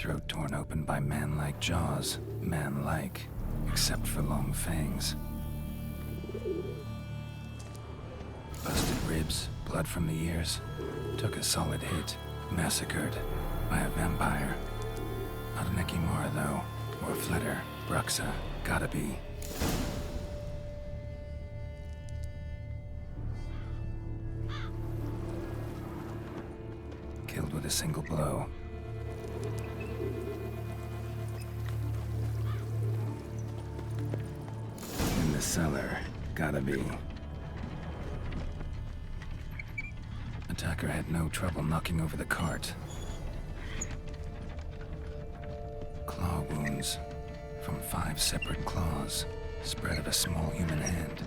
throat torn open by man-like jaws. Man-like, except for long fangs. Busted ribs, blood from the ears. Took a solid hit. Massacred by a vampire. Not an Ekimara though, or Fletter, Bruxa, gotta be. Killed with a single blow. In the cellar, gotta be. Attacker had no trouble knocking over the cart. Claw wounds from 5 separate claws, spread of a small human hand.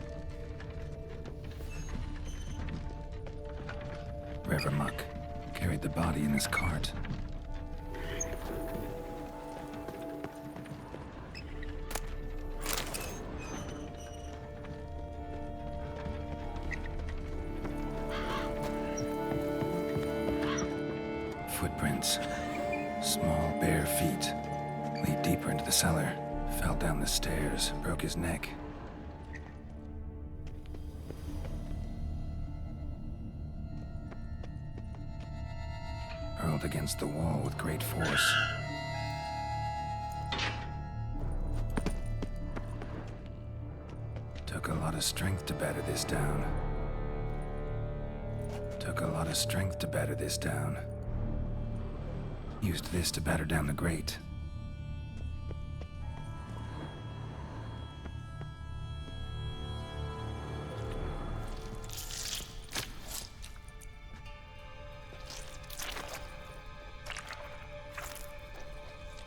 Revermuck carried the body in his cart. Footprints. Small, bare feet. Lead deeper into the cellar. Fell down the stairs. Broke his neck. Hurled against the wall with great force. Took a lot of strength to batter this down. Took a lot of strength to batter this down. Used this to batter down the grate.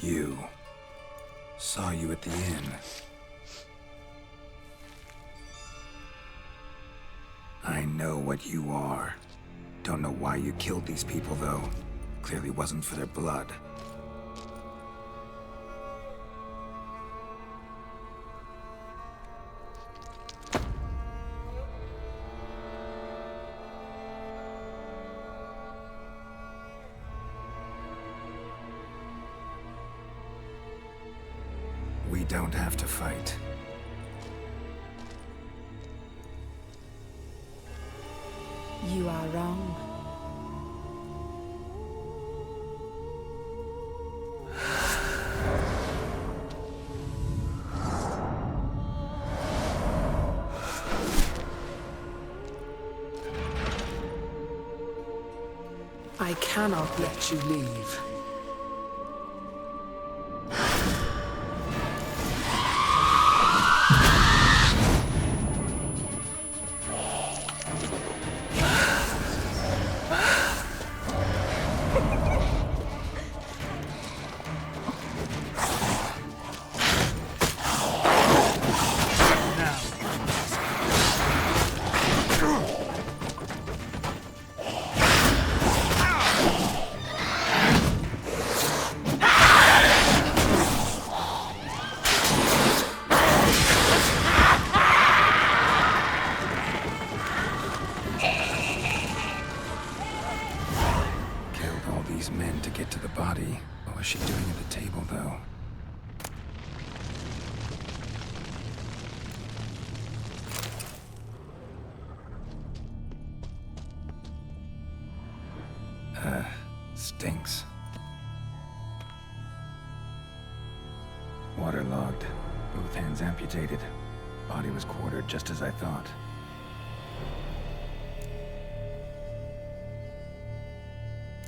You. Saw you at the inn. I know what you are. Don't know why you killed these people, though. Clearly wasn't for their blood. We don't have to fight. You are wrong. I cannot let you leave. Men to get to the body. What was she doing at the table, though? Stinks. Waterlogged. Both hands amputated. Body was quartered just as I thought.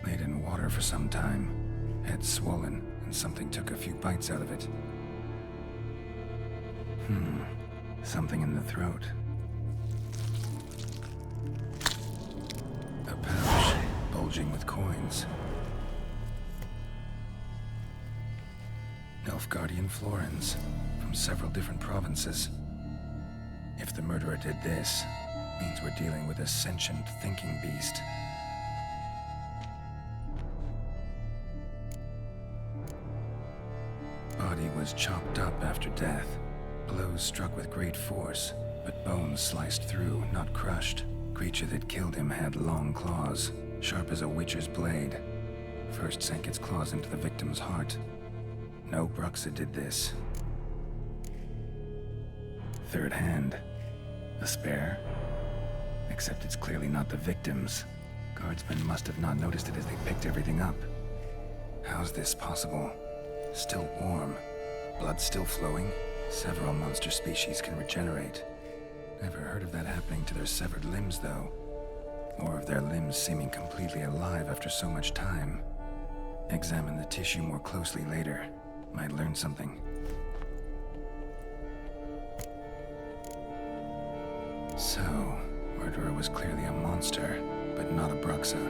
Laid in water for some time. Head swollen, and something took a few bites out of it. Something in the throat. A pouch, bulging with coins. Nilfgaardian florins, from several different provinces. If the murderer did this, means we're dealing with a sentient thinking beast. Body was chopped up after death. Blows struck with great force, but bones sliced through, not crushed. Creature that killed him had long claws, sharp as a witcher's blade. first sank its claws into the victim's heart. No Bruxa did this. Third hand. A spare? Except it's clearly not the victim's. Guardsmen must have not noticed it as they picked everything up. How's this possible? Still warm. Blood still flowing? Several monster species can regenerate. Never heard of that happening to their severed limbs, though. Or of their limbs seeming completely alive after so much time. Examine the tissue more closely later. Might learn something. So, murderer was clearly a monster, but not a Bruxa.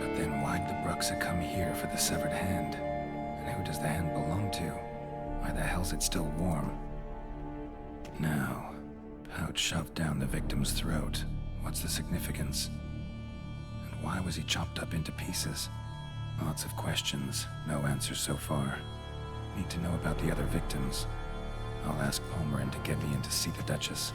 But then why'd the Bruxa come here for the severed hand? And who does the hand belong to? Why the hell's it still warm? Now, pouch shoved down the victim's throat. What's the significance? And why was he chopped up into pieces? Lots of questions, no answers so far. Need to know about the other victims. I'll ask Palmerin to get me in to see the Duchess.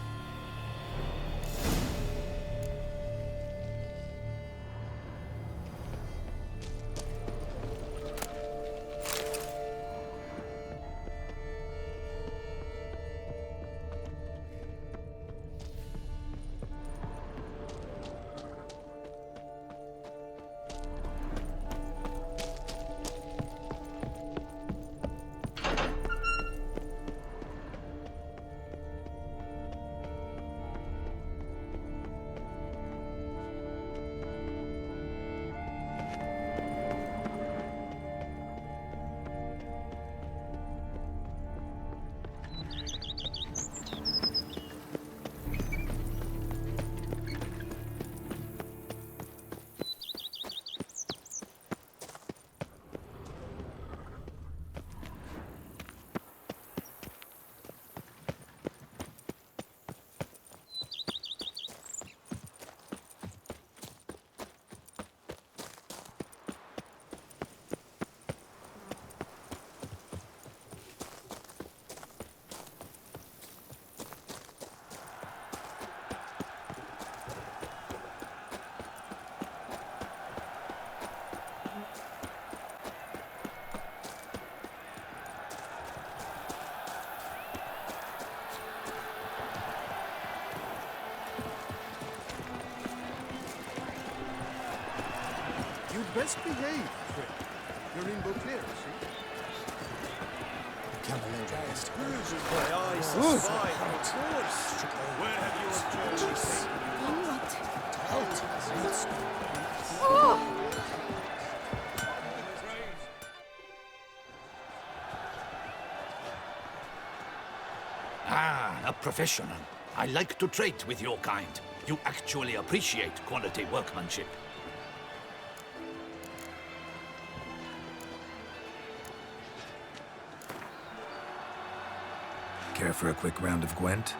You'd best behave, friend. You're in Beauclair, see? My eyes are spy, of course. Where have you observed? Ah, a professional. I like to trade with your kind. You actually appreciate quality workmanship. Care for a quick round of Gwent?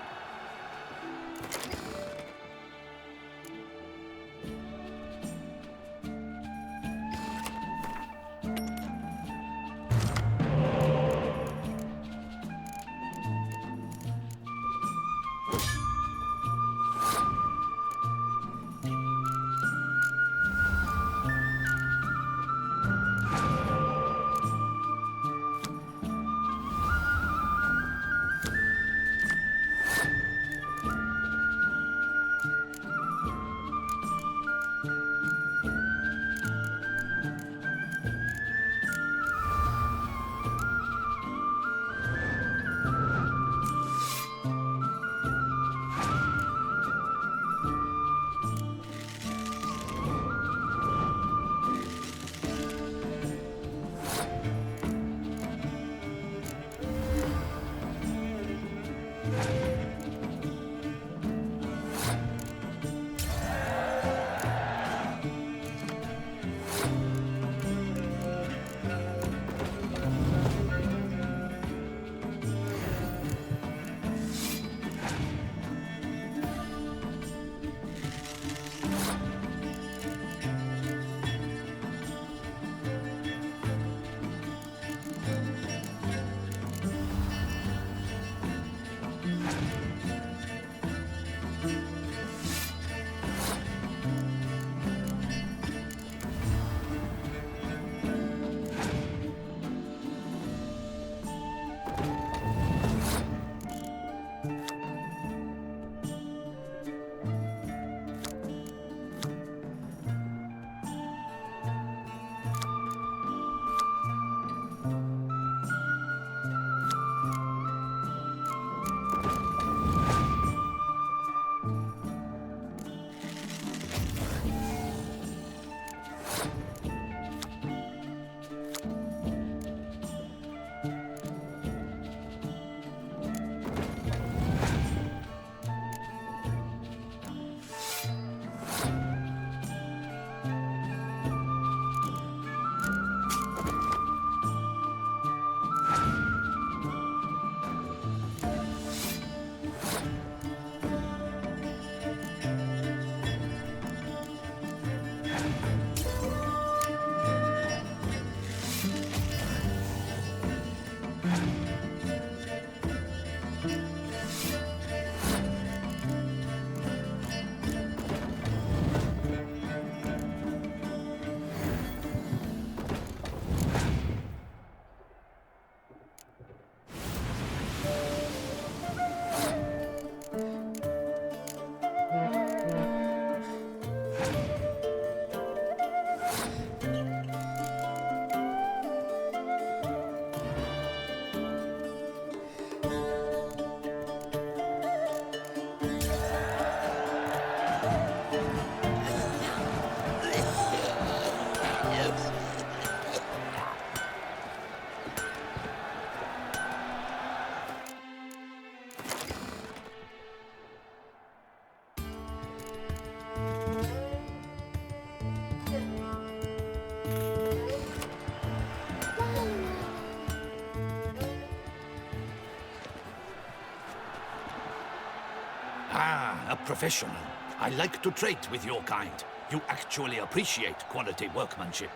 professional. I like to trade with your kind. You actually appreciate quality workmanship.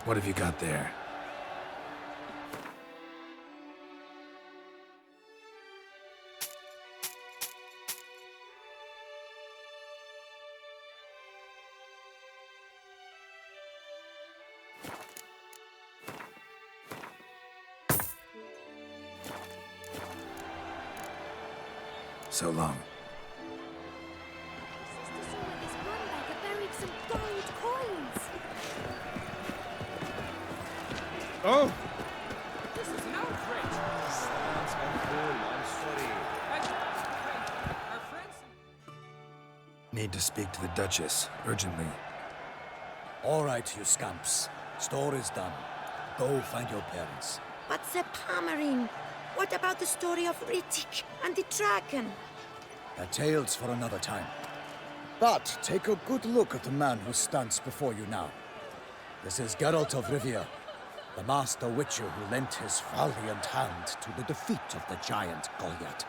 What have you got there? So long. This one beggar buried some gold coins. Oh! This is an outrage. Stands and full, I'm sorry. Our friends... Need to speak to the Duchess, urgently. All right, you scamps. Store is done. Go find your parents. But the Pomerine, what about the story of Rittik and the dragon? They're tales for another time. But take a good look at the man who stands before you now. This is Geralt of Rivia, the master witcher who lent his valiant hand to the defeat of the giant Goliath.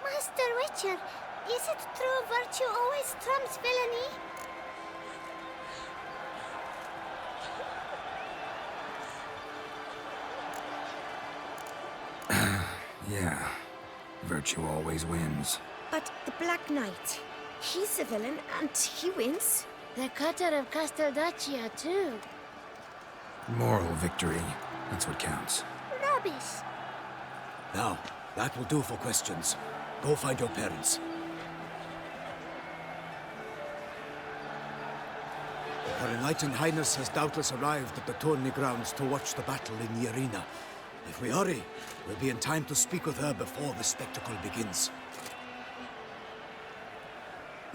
Master Witcher, is it true virtue always trumps villainy? Yeah. Virtue always wins. But the Black Knight, he's a villain and he wins. The cutter of Casteldaccia, too. Moral victory. That's what counts. Rubbish. Now, that will do for questions. Go find your parents. Her Enlightened Highness has doubtless arrived at the tourney grounds to watch the battle in the arena. If we hurry, we'll be in time to speak with her before the spectacle begins.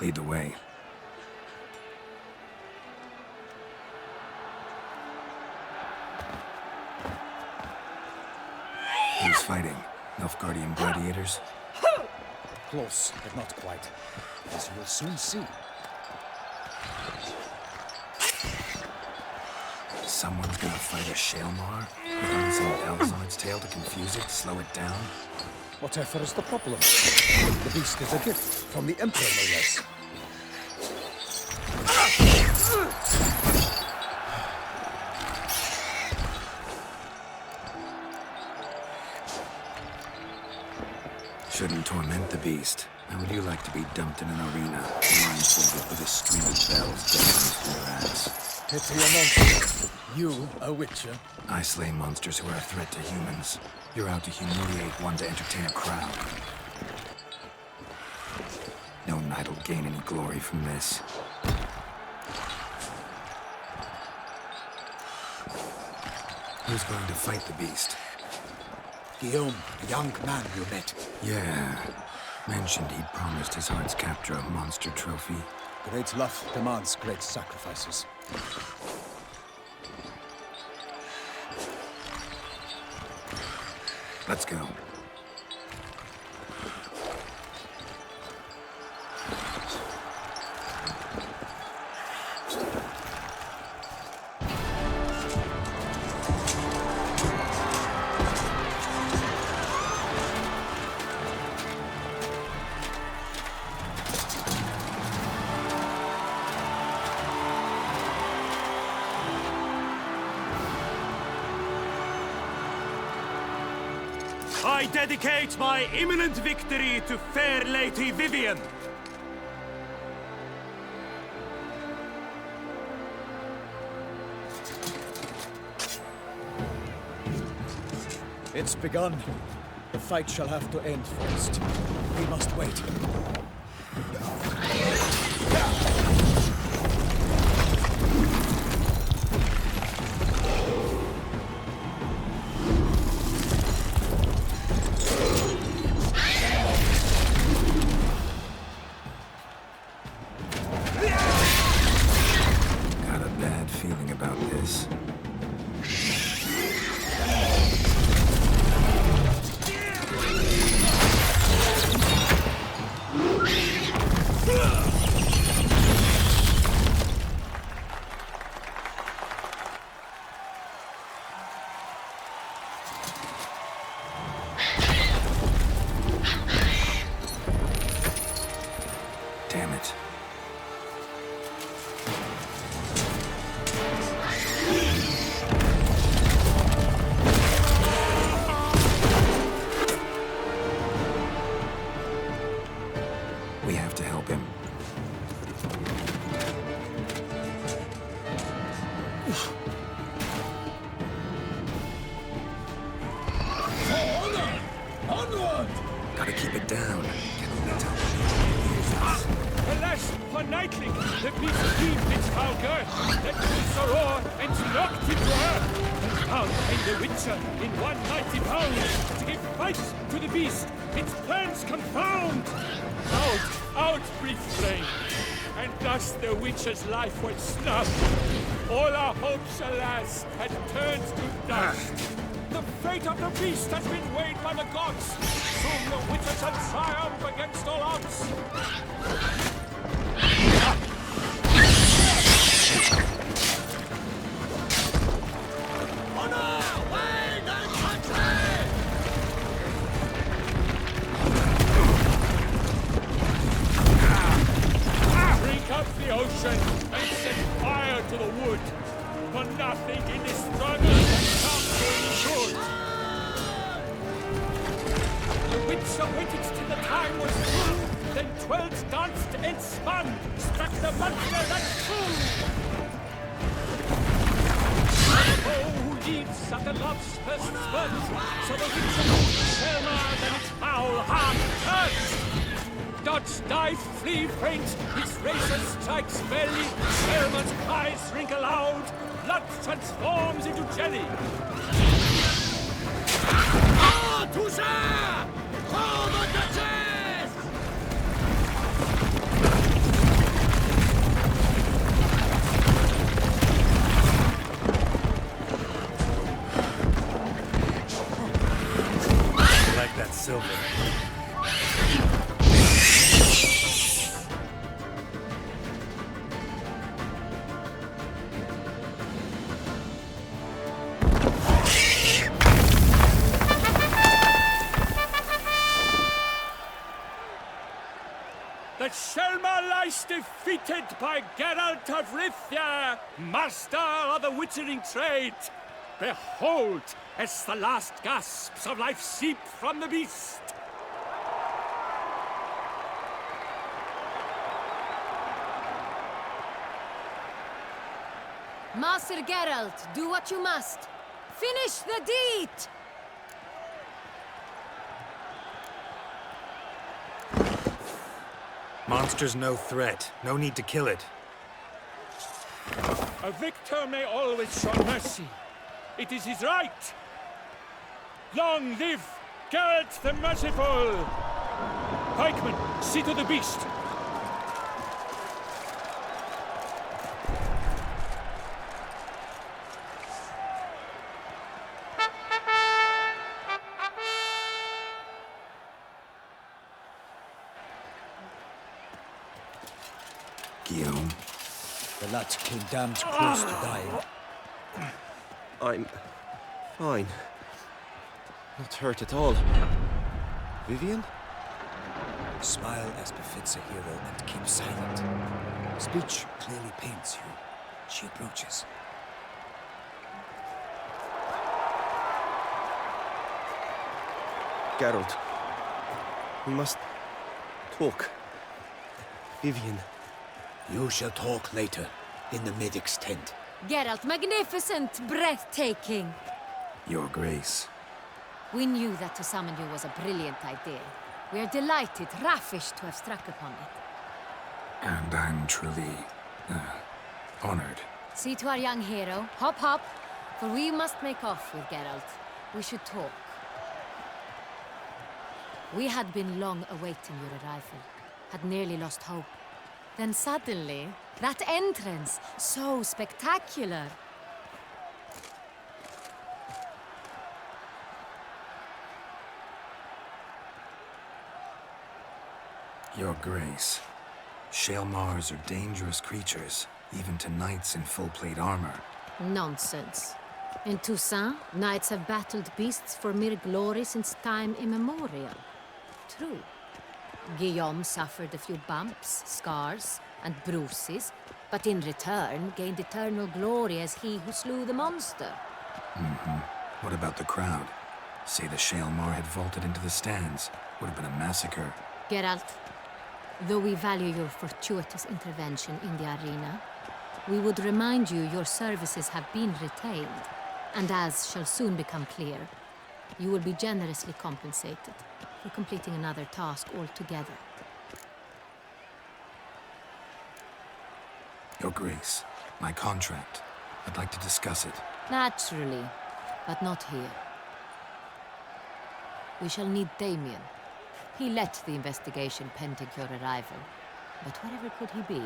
Lead the way. Who's fighting? Nilfgaardian gladiators? Close, but not quite. As you'll soon see. Someone's gonna fight a Shaelmar? With some elves on its tail to confuse it, slow it down? Whatever is the problem? The beast is a gift from the Emperor, no less. Shouldn't torment the beast. How would you like to be dumped in an arena, blindfolded with a string of bells dangling from your ass? Pity a monster. You, a witcher? I slay monsters who are a threat to humans. You're out to humiliate one to entertain a crowd. No knight will gain any glory from this. Who's going to fight the beast? Guillaume, the young man you met. Yeah. Mentioned he'd promised his heart's captor a monster trophy. Great love demands great sacrifices. Let's go. I dedicate my imminent victory to fair Lady Vivian. It's begun. The fight shall have to end first. We must wait. Got a bad feeling about this. Onward! Gotta keep it down. Alas, for Nightling, the beast heaved its foul girth, let loose a roar, and knocked him to earth. And down came the Witcher in one mighty bound, to give fight to the beast, its plans confound. Out, brief flame, and thus the Witcher's life was snuffed. All our hopes, alas, had turned to dust. The fate of the beast has been weighed by the gods. Soon the Witcher shall triumph against all odds. Honor! Way the country! Drink up the ocean and set fire to the wood. For nothing in this struggle can come to any good. The Witcher waited till the time was through, then twirled, danced, and spun, struck the monster that flew. Oh, who leads at the love's first spurt, so the Witcher Selma than its foul heart hurts. Dodge, dive, flee, faint, its razor strikes belly, Selma's cries ring aloud, blood transforms into jelly. Ah, Toussaint! Call the Duchess! I like that silver. The Selma lies defeated by Geralt of Rivia, master of the witchering trade. Behold, as the last gasps of life seep from the beast. Master Geralt, do what you must. Finish the deed! Monster's no threat. No need to kill it. A victor may always show mercy. It is his right. Long live Geralt the Merciful! Pikeman, see to the beast. Guillaume. The lad came damned close to dying. I'm fine. Not hurt at all. Vivian? Smile as befits a hero and keep silent. Speech clearly paints you. She approaches. Geralt. We must talk. Vivian. You shall talk later, in the medic's tent. Geralt, magnificent, breathtaking. Your Grace. We knew that to summon you was a brilliant idea. We are delighted, ravished to have struck upon it. And I'm truly, honored. See to our young hero. Hop, hop. For we must make off with Geralt. We should talk. We had been long awaiting your arrival. Had nearly lost hope. Then suddenly, that entrance, so spectacular. Your Grace. Shaelmars are dangerous creatures, even to knights in full plate armor. Nonsense. In Toussaint, knights have battled beasts for mere glory since time immemorial. True. Guillaume suffered a few bumps, scars, and bruises, but in return gained eternal glory as he who slew the monster. What about the crowd? Say the Shaelmar had vaulted into the stands. Would have been a massacre. Geralt, though we value your fortuitous intervention in the arena, We would remind you your services have been retained, and as shall soon become clear, you will be generously compensated for completing another task altogether. Your Grace, my contract. I'd like to discuss it. Naturally, but not here. We shall need Damien. He led the investigation pending your arrival. But wherever could he be?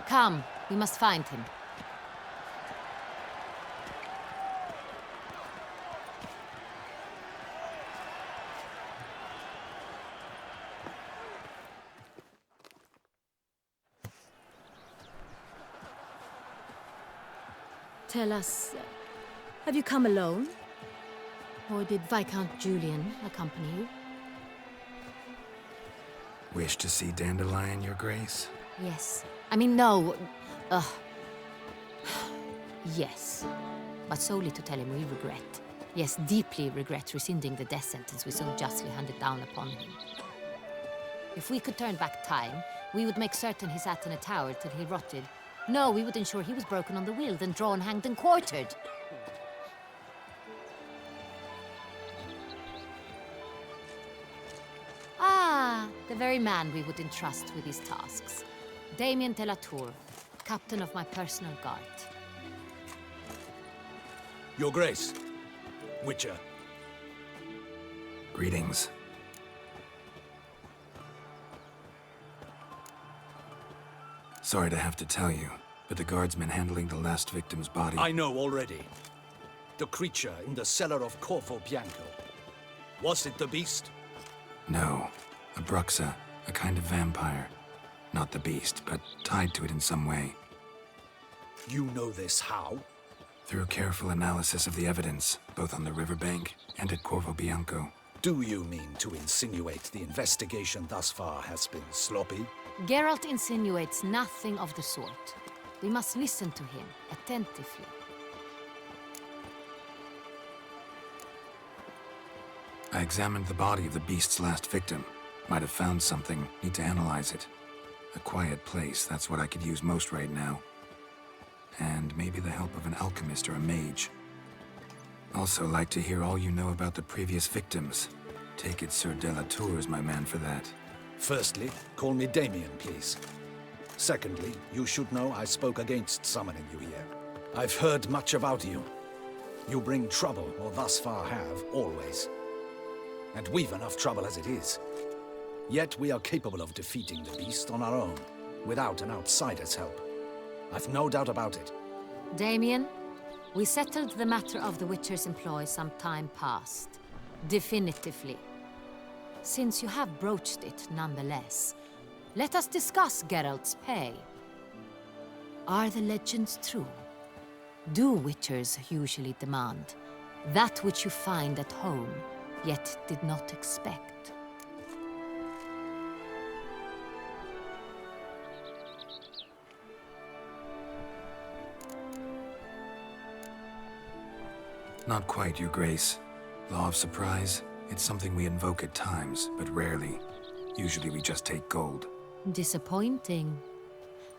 Come, we must find him. Tell us, have you come alone? Or did Viscount Julian accompany you? Wish to see Dandelion, Your Grace? Yes. I mean, no. Yes. But solely to tell him we regret. Yes, deeply regret rescinding the death sentence we so justly handed down upon him. If we could turn back time, we would make certain he sat in a tower till he rotted. No, we would ensure he was broken on the wheel, then drawn, hanged, and quartered. Ah, the very man we would entrust with these tasks. Damien de la Tour, captain of my personal guard. Your Grace, Witcher. Greetings. Sorry to have to tell you, but the guardsman handling the last victim's body... I know already. The creature in the cellar of Corvo Bianco. Was it the beast? No. A bruxa, a kind of vampire. Not the beast, but tied to it in some way. You know this how? Through careful analysis of the evidence, both on the riverbank and at Corvo Bianco. Do you mean to insinuate the investigation thus far has been sloppy? Geralt insinuates nothing of the sort. We must listen to him attentively. I examined the body of the beast's last victim. Might have found something. Need to analyze it. A quiet place, that's what I could use most right now. And maybe the help of an alchemist or a mage. Also like to hear all you know about the previous victims. Take it Sir de la Tour is my man for that. Firstly, call me Damien, please. Secondly, you should know I spoke against summoning you here. I've heard much about you. You bring trouble, or thus far have, always. And we've enough trouble as it is. Yet we are capable of defeating the beast on our own, without an outsider's help. I've no doubt about it. Damien, we settled the matter of the Witcher's employ some time past. Definitively. Since you have broached it nonetheless, let us discuss Geralt's pay. Are the legends true? Do Witchers usually demand that which you find at home, yet did not expect? Not quite, Your Grace. Law of surprise, it's something we invoke at times, but rarely. Usually we just take gold. Disappointing.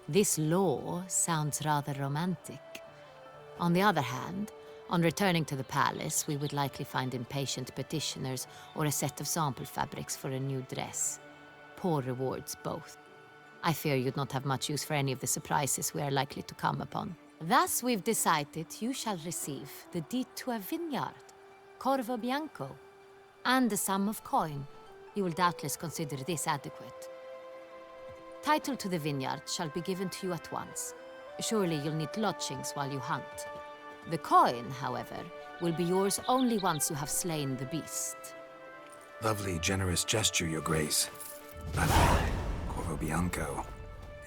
This law sounds rather romantic. On the other hand, on returning to the palace, we would likely find impatient petitioners or a set of sample fabrics for a new dress. Poor rewards, both. I fear you'd not have much use for any of the surprises we are likely to come upon. Thus, we've decided you shall receive the deed to a vineyard, Corvo Bianco, and the sum of coin. You will doubtless consider this adequate. Title to the vineyard shall be given to you at once. Surely you'll need lodgings while you hunt. The coin, however, will be yours only once you have slain the beast. Lovely, generous gesture, Your Grace. But Corvo Bianco,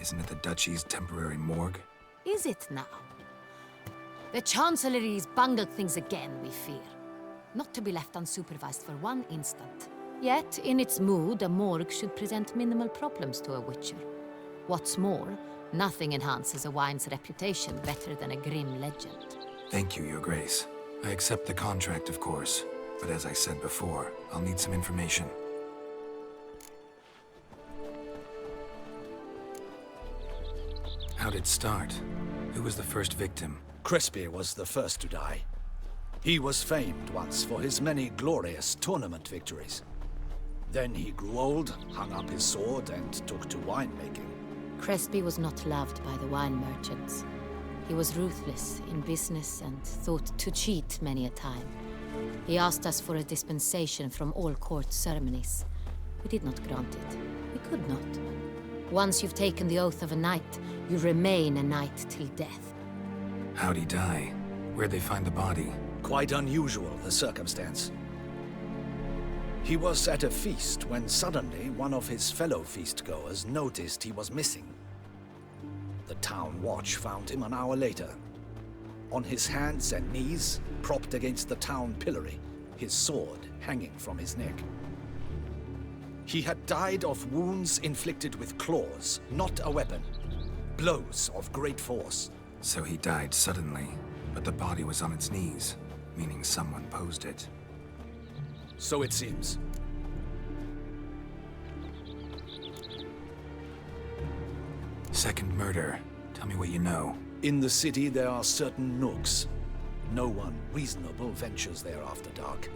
isn't it the Duchy's temporary morgue? Is it now? The Chancellery's bungled things again, we fear. Not to be left unsupervised for one instant. Yet, in its mood, a morgue should present minimal problems to a Witcher. What's more, nothing enhances a wine's reputation better than a grim legend. Thank you, Your Grace. I accept the contract, of course. But as I said before, I'll need some information. How'd it start? Who was the first victim? Crespi was the first to die. He was famed once for his many glorious tournament victories. Then he grew old, hung up his sword, and took to winemaking. Crespi was not loved by the wine merchants. He was ruthless in business and thought to cheat many a time. He asked us for a dispensation from all court ceremonies. We did not grant it. We could not. Once you've taken the oath of a knight, you remain a knight till death. How'd he die? Where'd they find the body? Quite unusual, the circumstance. He was at a feast when suddenly one of his fellow feastgoers noticed he was missing. The town watch found him an hour later. On his hands and knees, propped against the town pillory, his sword hanging from his neck. He had died of wounds inflicted with claws, not a weapon. Blows of great force. So he died suddenly, but the body was on its knees, meaning someone posed it. So it seems. Second murder. Tell me what you know. In the city there are certain nooks. No one reasonable ventures there after dark.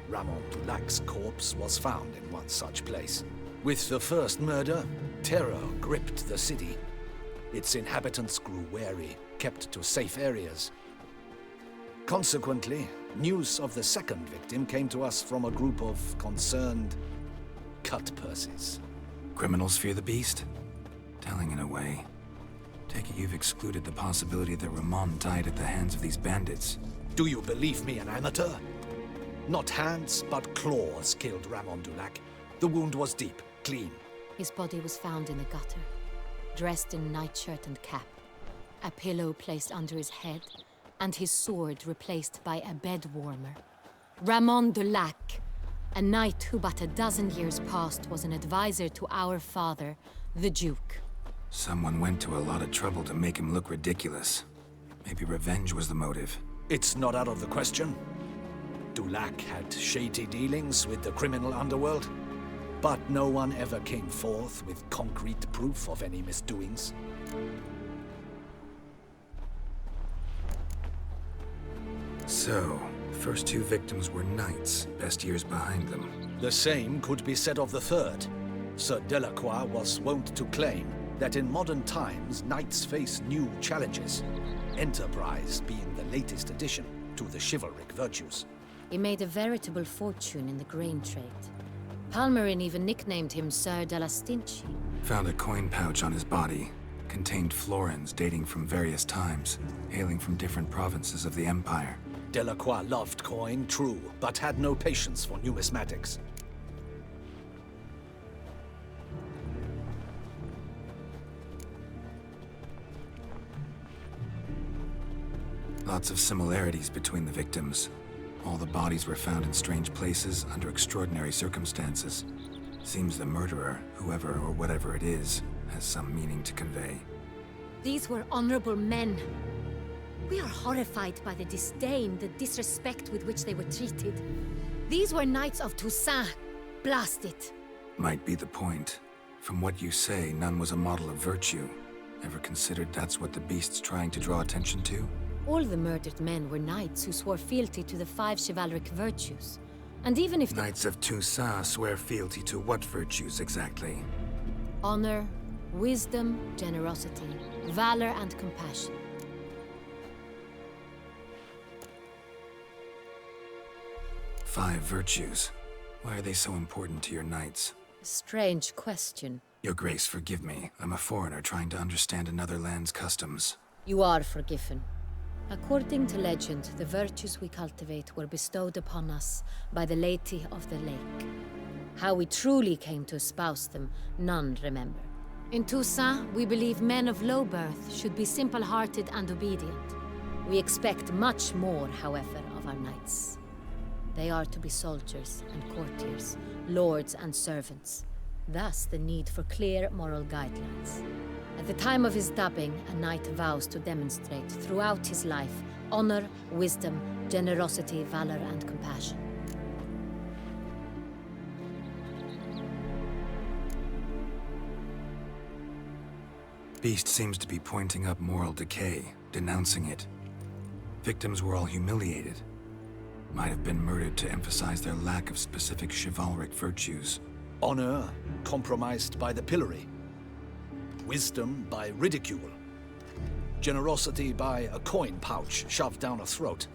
Ramon Dulac's corpse was found in one such place. With the first murder, terror gripped the city. Its inhabitants grew wary, kept to safe areas. Consequently, news of the second victim came to us from a group of concerned cut-purses. Criminals fear the beast? Telling in a way. Take it you've excluded the possibility that Ramon died at the hands of these bandits. Do you believe me an amateur? Not hands, but claws killed Ramon Dulac. The wound was deep, clean. His body was found in the gutter, dressed in nightshirt and cap, a pillow placed under his head, and his sword replaced by a bed warmer. Ramon Dulac, a knight who but a dozen years past was an advisor to our father, the Duke. Someone went to a lot of trouble to make him look ridiculous. Maybe revenge was the motive. It's not out of the question. Dulac had shady dealings with the criminal underworld, but no one ever came forth with concrete proof of any misdoings. So, first two victims were knights, best years behind them. The same could be said of the third. Sir Delacroix was wont to claim that in modern times, knights face new challenges, enterprise being the latest addition to the chivalric virtues. He made a veritable fortune in the grain trade. Palmerin even nicknamed him Sir de la Stinchi. Found a coin pouch on his body. Contained florins dating from various times, hailing from different provinces of the Empire. Delacroix loved coin, true, but had no patience for numismatics. Lots of similarities between the victims. All the bodies were found in strange places under extraordinary circumstances. Seems the murderer, whoever or whatever it is, has some meaning to convey. These were honorable men. We are horrified by the disdain, the disrespect with which they were treated. These were knights of Toussaint. Blast it. Might be the point. From what you say, none was a model of virtue. Ever considered that's what the beast's trying to draw attention to? All the murdered men were knights who swore fealty to the 5 chivalric virtues. And even if Knights of Toussaint swear fealty to what virtues exactly? honor, wisdom, generosity, valor, and compassion. Five virtues. Why are they so important to your knights? Strange question. Your Grace, forgive me. I'm a foreigner trying to understand another land's customs. You are forgiven. According to legend, the virtues we cultivate were bestowed upon us by the Lady of the Lake. How we truly came to espouse them, none remember. In Toussaint, we believe men of low birth should be simple-hearted and obedient. We expect much more, however, of our knights. They are to be soldiers and courtiers, lords and servants. Thus, the need for clear moral guidelines. At the time of his dubbing, a knight vows to demonstrate throughout his life honor, wisdom, generosity, valor, and compassion. Beast seems to be pointing up moral decay, denouncing it. Victims were all humiliated. Might have been murdered to emphasize their lack of specific chivalric virtues. Honor compromised by the pillory. Wisdom by ridicule. Generosity by a coin pouch shoved down a throat.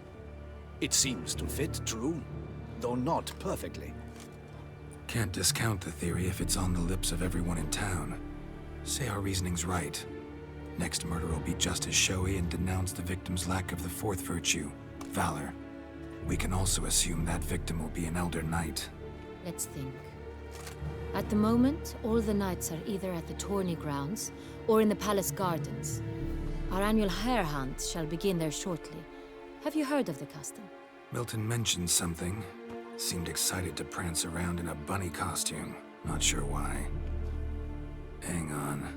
It seems to fit, true, though not perfectly. Can't discount the theory if it's on the lips of everyone in town. Say our reasoning's right. Next murder will be just as showy and denounce the victim's lack of the fourth virtue, valor. We can also assume that victim will be an elder knight. Let's think. At the moment, all the knights are either at the tourney grounds or in the palace gardens. Our annual hare hunt shall begin there shortly. Have you heard of the custom? Milton mentioned something. Seemed excited to prance around in a bunny costume. Not sure why. Hang on.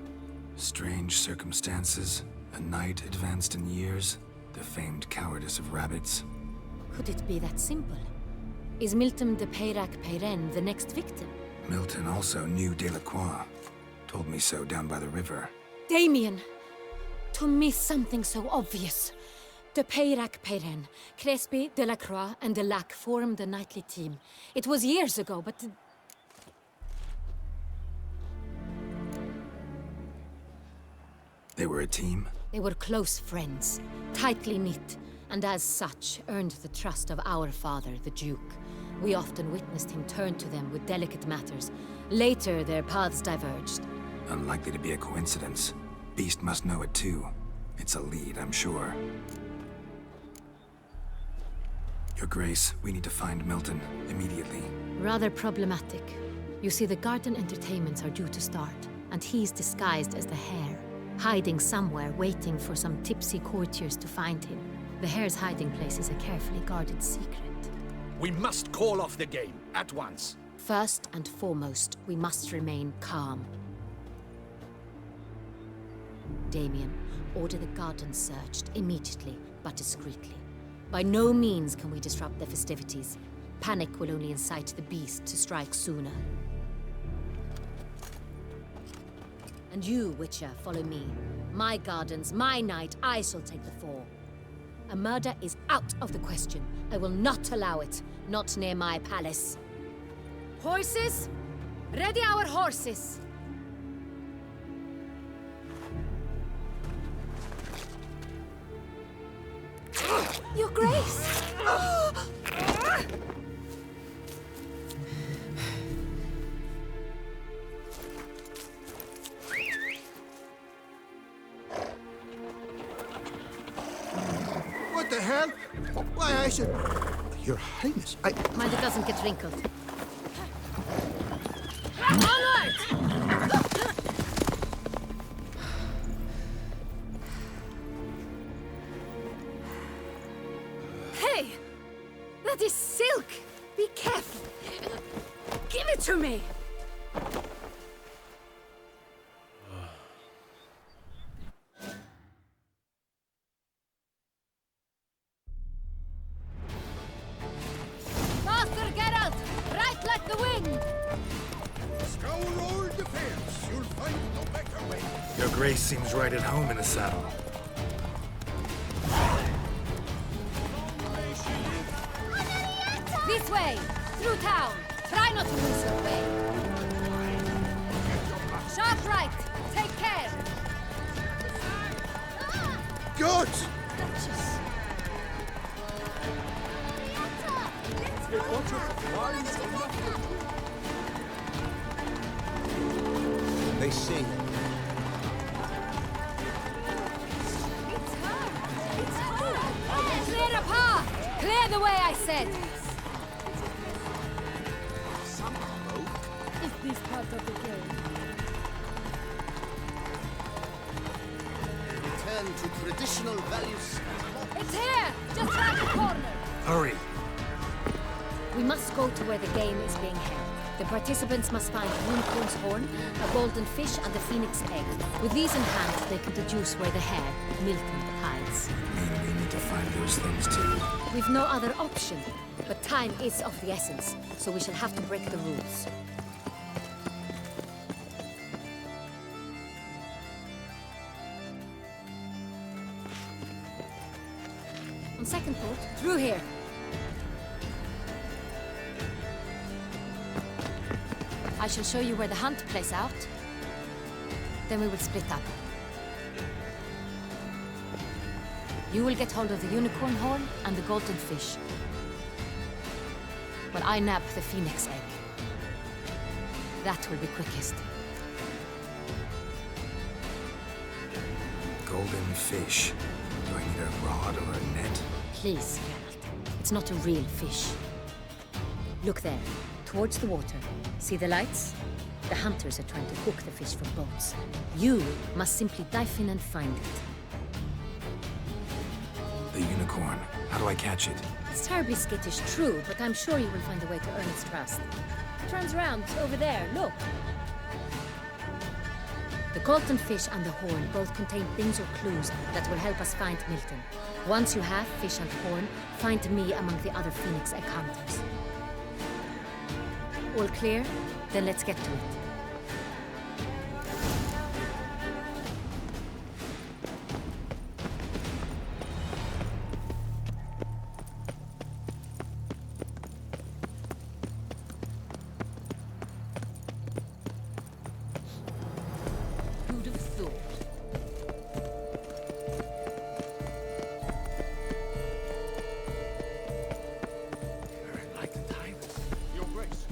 Strange circumstances. A knight advanced in years. The famed cowardice of rabbits. Could it be that simple? Is Milton de Peyrac-Peyren the next victim? Milton also knew Delacroix. Told me so down by the river. Damien! To miss something so obvious. De Peyrac-Peyren, Crespi, Delacroix, and Delac formed a knightly team. It was years ago, but... They were a team? They were close friends, tightly knit, and as such, earned the trust of our father, the Duke. We often witnessed him turn to them with delicate matters. Later, their paths diverged. Unlikely to be a coincidence. Beast must know it too. It's a lead, I'm sure. Your Grace, we need to find Milton, immediately. Rather problematic. You see, the garden entertainments are due to start, and he's disguised as the hare, hiding somewhere, waiting for some tipsy courtiers to find him. The hare's hiding place is a carefully guarded secret. We must call off the game, at once. First and foremost, we must remain calm. Damien, order the garden searched immediately, but discreetly. By no means can we disrupt the festivities. Panic will only incite the beast to strike sooner. And you, Witcher, follow me. My gardens, my night, I shall take the fall. A murder is out of the question. I will not allow it. Not near my palace. Horses? Ready our horses! Your Grace! What the hell? Why, I should... Your Highness, Mind it doesn't get wrinkled. Onward! Hey! That is silk! Be careful! Give it to me! Your Grace seems right at home in the saddle. This way! Through town! Try not to lose your way! Sharp right! Take care! Good! They see. Clear a path! Clear the way, I said! Is this part of the game? Return to traditional values. It's here! Just round the corner! Hurry! We must go to where the game is being held. The participants must find a unicorn's horn, a golden fish, and a phoenix egg. With these in hand, they can deduce where the hare, Milton, hides. Mean we need to find those things too? We've no other option. But time is of the essence, so we shall have to break the rules. On second thought, through here. I shall show you where the hunt plays out. Then we will split up. You will get hold of the unicorn horn and the golden fish, while I nab the phoenix egg. That will be quickest. Golden fish. Do I need a rod or a net? Please, Geralt. It's not a real fish. Look there, towards the water. See the lights? The hunters are trying to hook the fish from boats. You must simply dive in and find it. The unicorn. How do I catch it? It's terribly skittish, true, but I'm sure you will find a way to earn its trust. It runs around over there, look. The golden fish and the horn both contain things or clues that will help us find Milton. Once you have fish and horn, find me among the other phoenix egg hunters. All clear? Then let's get to it. Who'd have thought? Like the time. Your grace.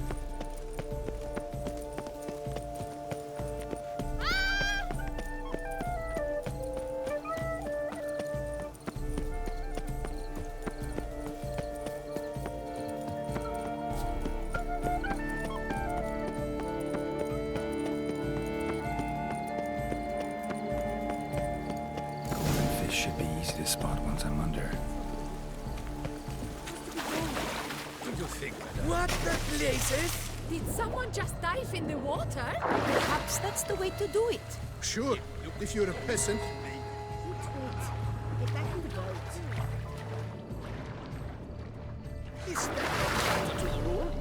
Golden fish should be easy to spot once I'm under. What the blazes? Did someone just dive in the water? Perhaps that's the way to do it. Sure, if you're a peasant. Get back in the boat. Is that not to rule?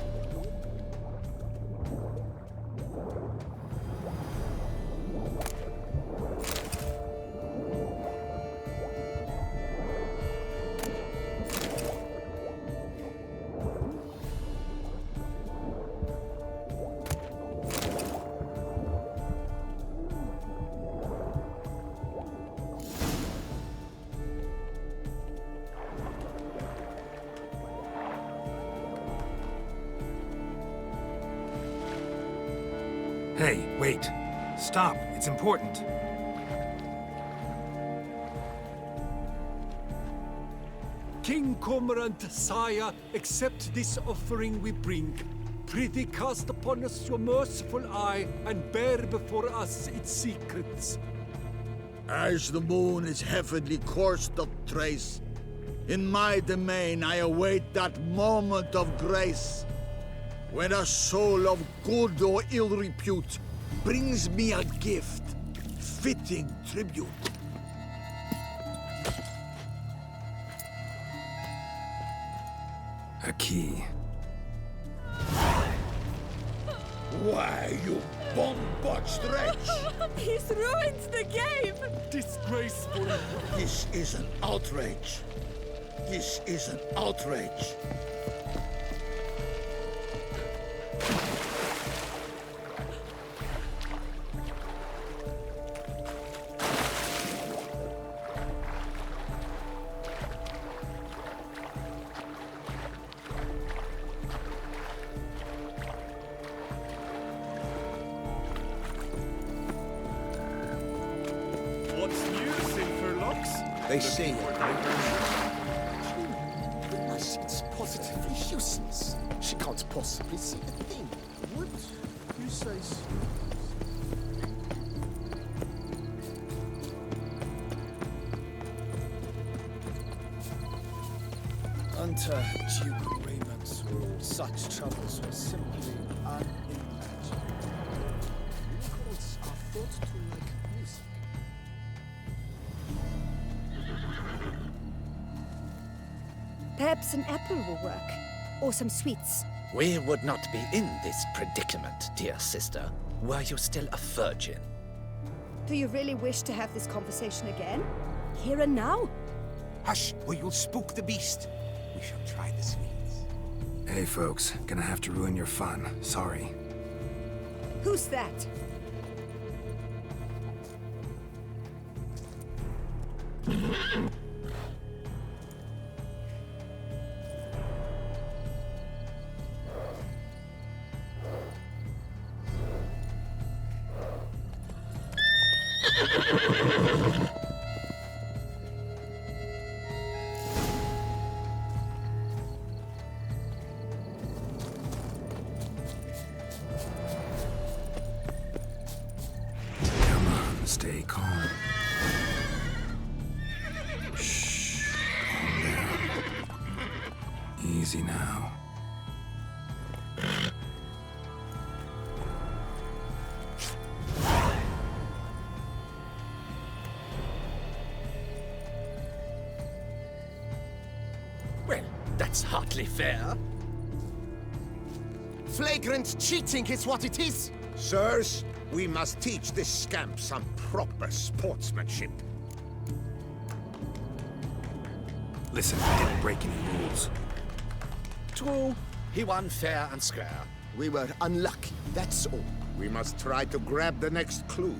Hey, wait. Stop. It's important. King Cormorant, sire, accept this offering we bring. Prithee cast upon us your merciful eye, and bear before us its secrets. As the moon is heavenly coursed of trace, in my domain I await that moment of grace, when a soul of good or ill repute brings me a gift, fitting tribute. A key. Why, you bomb-botched wretch! He's ruined the game! Disgraceful! This is an outrage. This is an outrage. What's new, Silverlocks? They say She's positively useless. She can't possibly see a thing. What? You say so? Under Duke Raymond's rule, such troubles were simply unimaginable. Miracles are thought to like music. Perhaps an apple will work. Or some sweets. We would not be in this predicament, dear sister, were you still a virgin. Do you really wish to have this conversation again? Here and now? Hush, or you'll spook the beast. We shall try the sweets. Hey, folks. Gonna have to ruin your fun. Sorry. Who's that? Come on, stay calm. Shh. Calm down. Easy now. Well, that's hardly fair. Flagrant cheating is what it is! Sirs, we must teach this scamp some proper sportsmanship. Listen, I didn't break any rules. True, he won fair and square. We were unlucky, that's all. We must try to grab the next clue.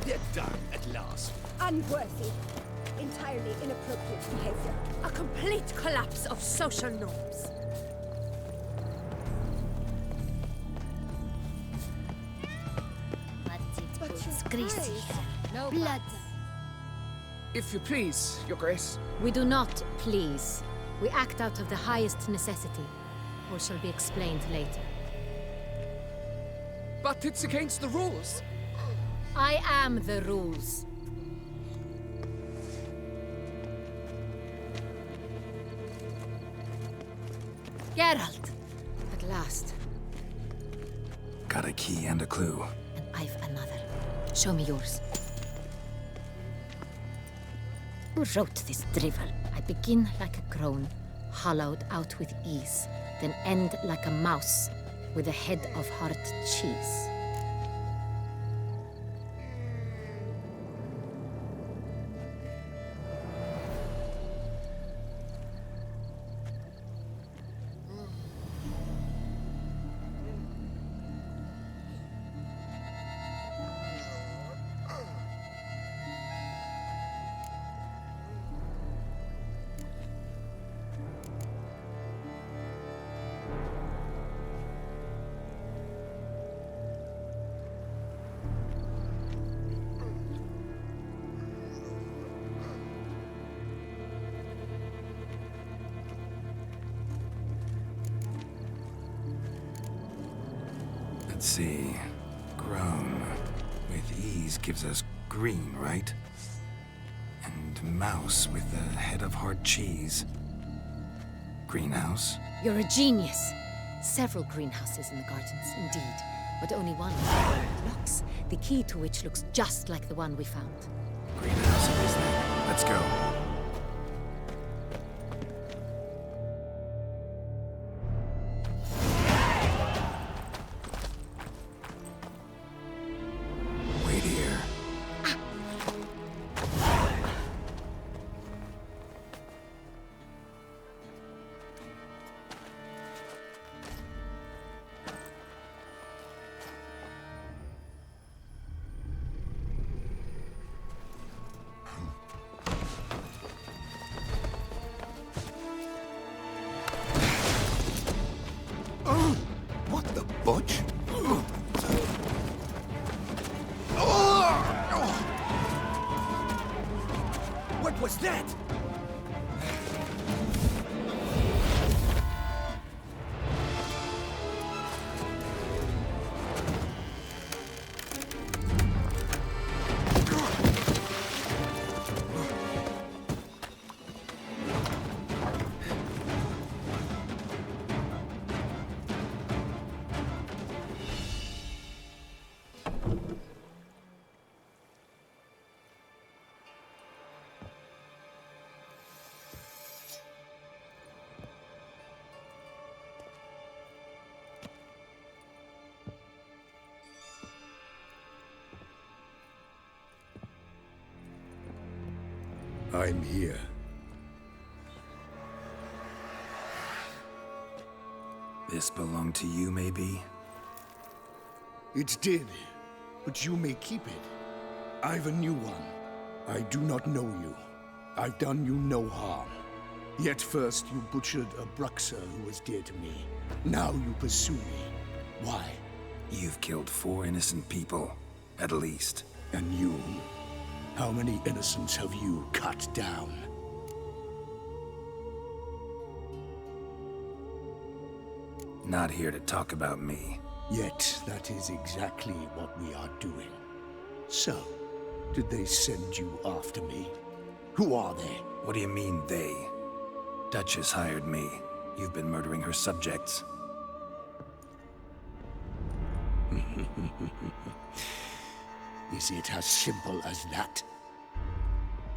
They're done at last. Unworthy. Entirely inappropriate behavior. A complete collapse of social norms. No blood. If you please, Your Grace. We do not please. We act out of the highest necessity, or shall be explained later. But it's against the rules. I am the rules. Geralt! At last. Got a key and a clue. And I've another. Show me yours. Who wrote this drivel? I begin like a crone, hollowed out with ease, then end like a mouse, with a head of hard cheese. Let's see. Grown with ease gives us green, right? And mouse with the head of hard cheese. Greenhouse? You're a genius. Several greenhouses in the gardens, indeed, but only one locks, the key to which looks just like the one we found. Greenhouse it is then. Let's go. Wait here. What the butch? What was that? I'm here. This belonged to you, maybe? It did, but you may keep it. I've a new one. I do not know you. I've done you no harm. Yet first you butchered a Bruxer who was dear to me. Now you pursue me. Why? You've killed 4 innocent people, at least. And you? How many innocents have you cut down? Not here to talk about me. Yet that is exactly what we are doing. So, did they send you after me? Who are they? What do you mean, they? Duchess hired me. You've been murdering her subjects. Is it as simple as that?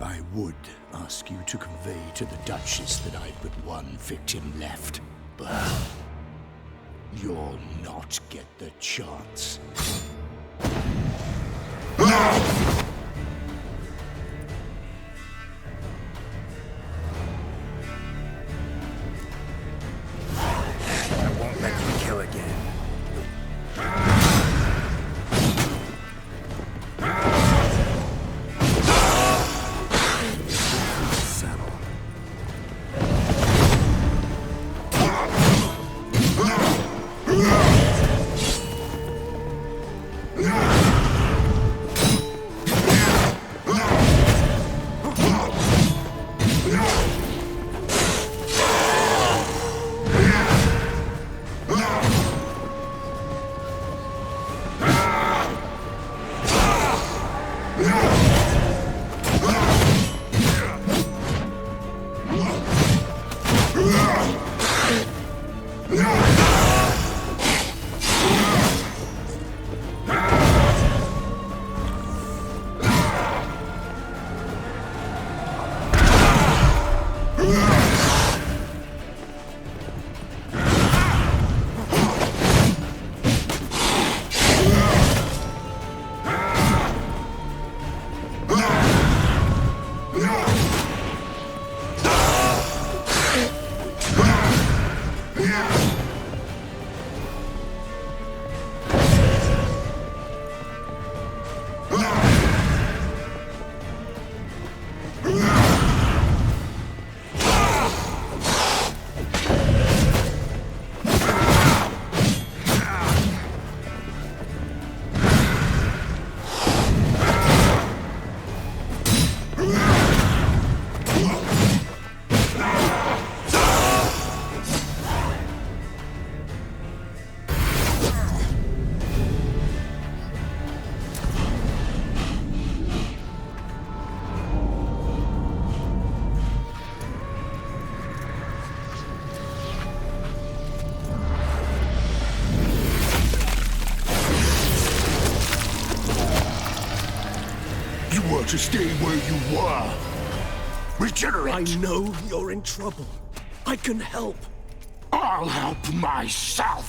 I would ask you to convey to the Duchess that I've but one victim left, but you'll not get the chance. I won't let you kill again. To stay where you were. Regenerate! I know you're in trouble. I can help. I'll help myself!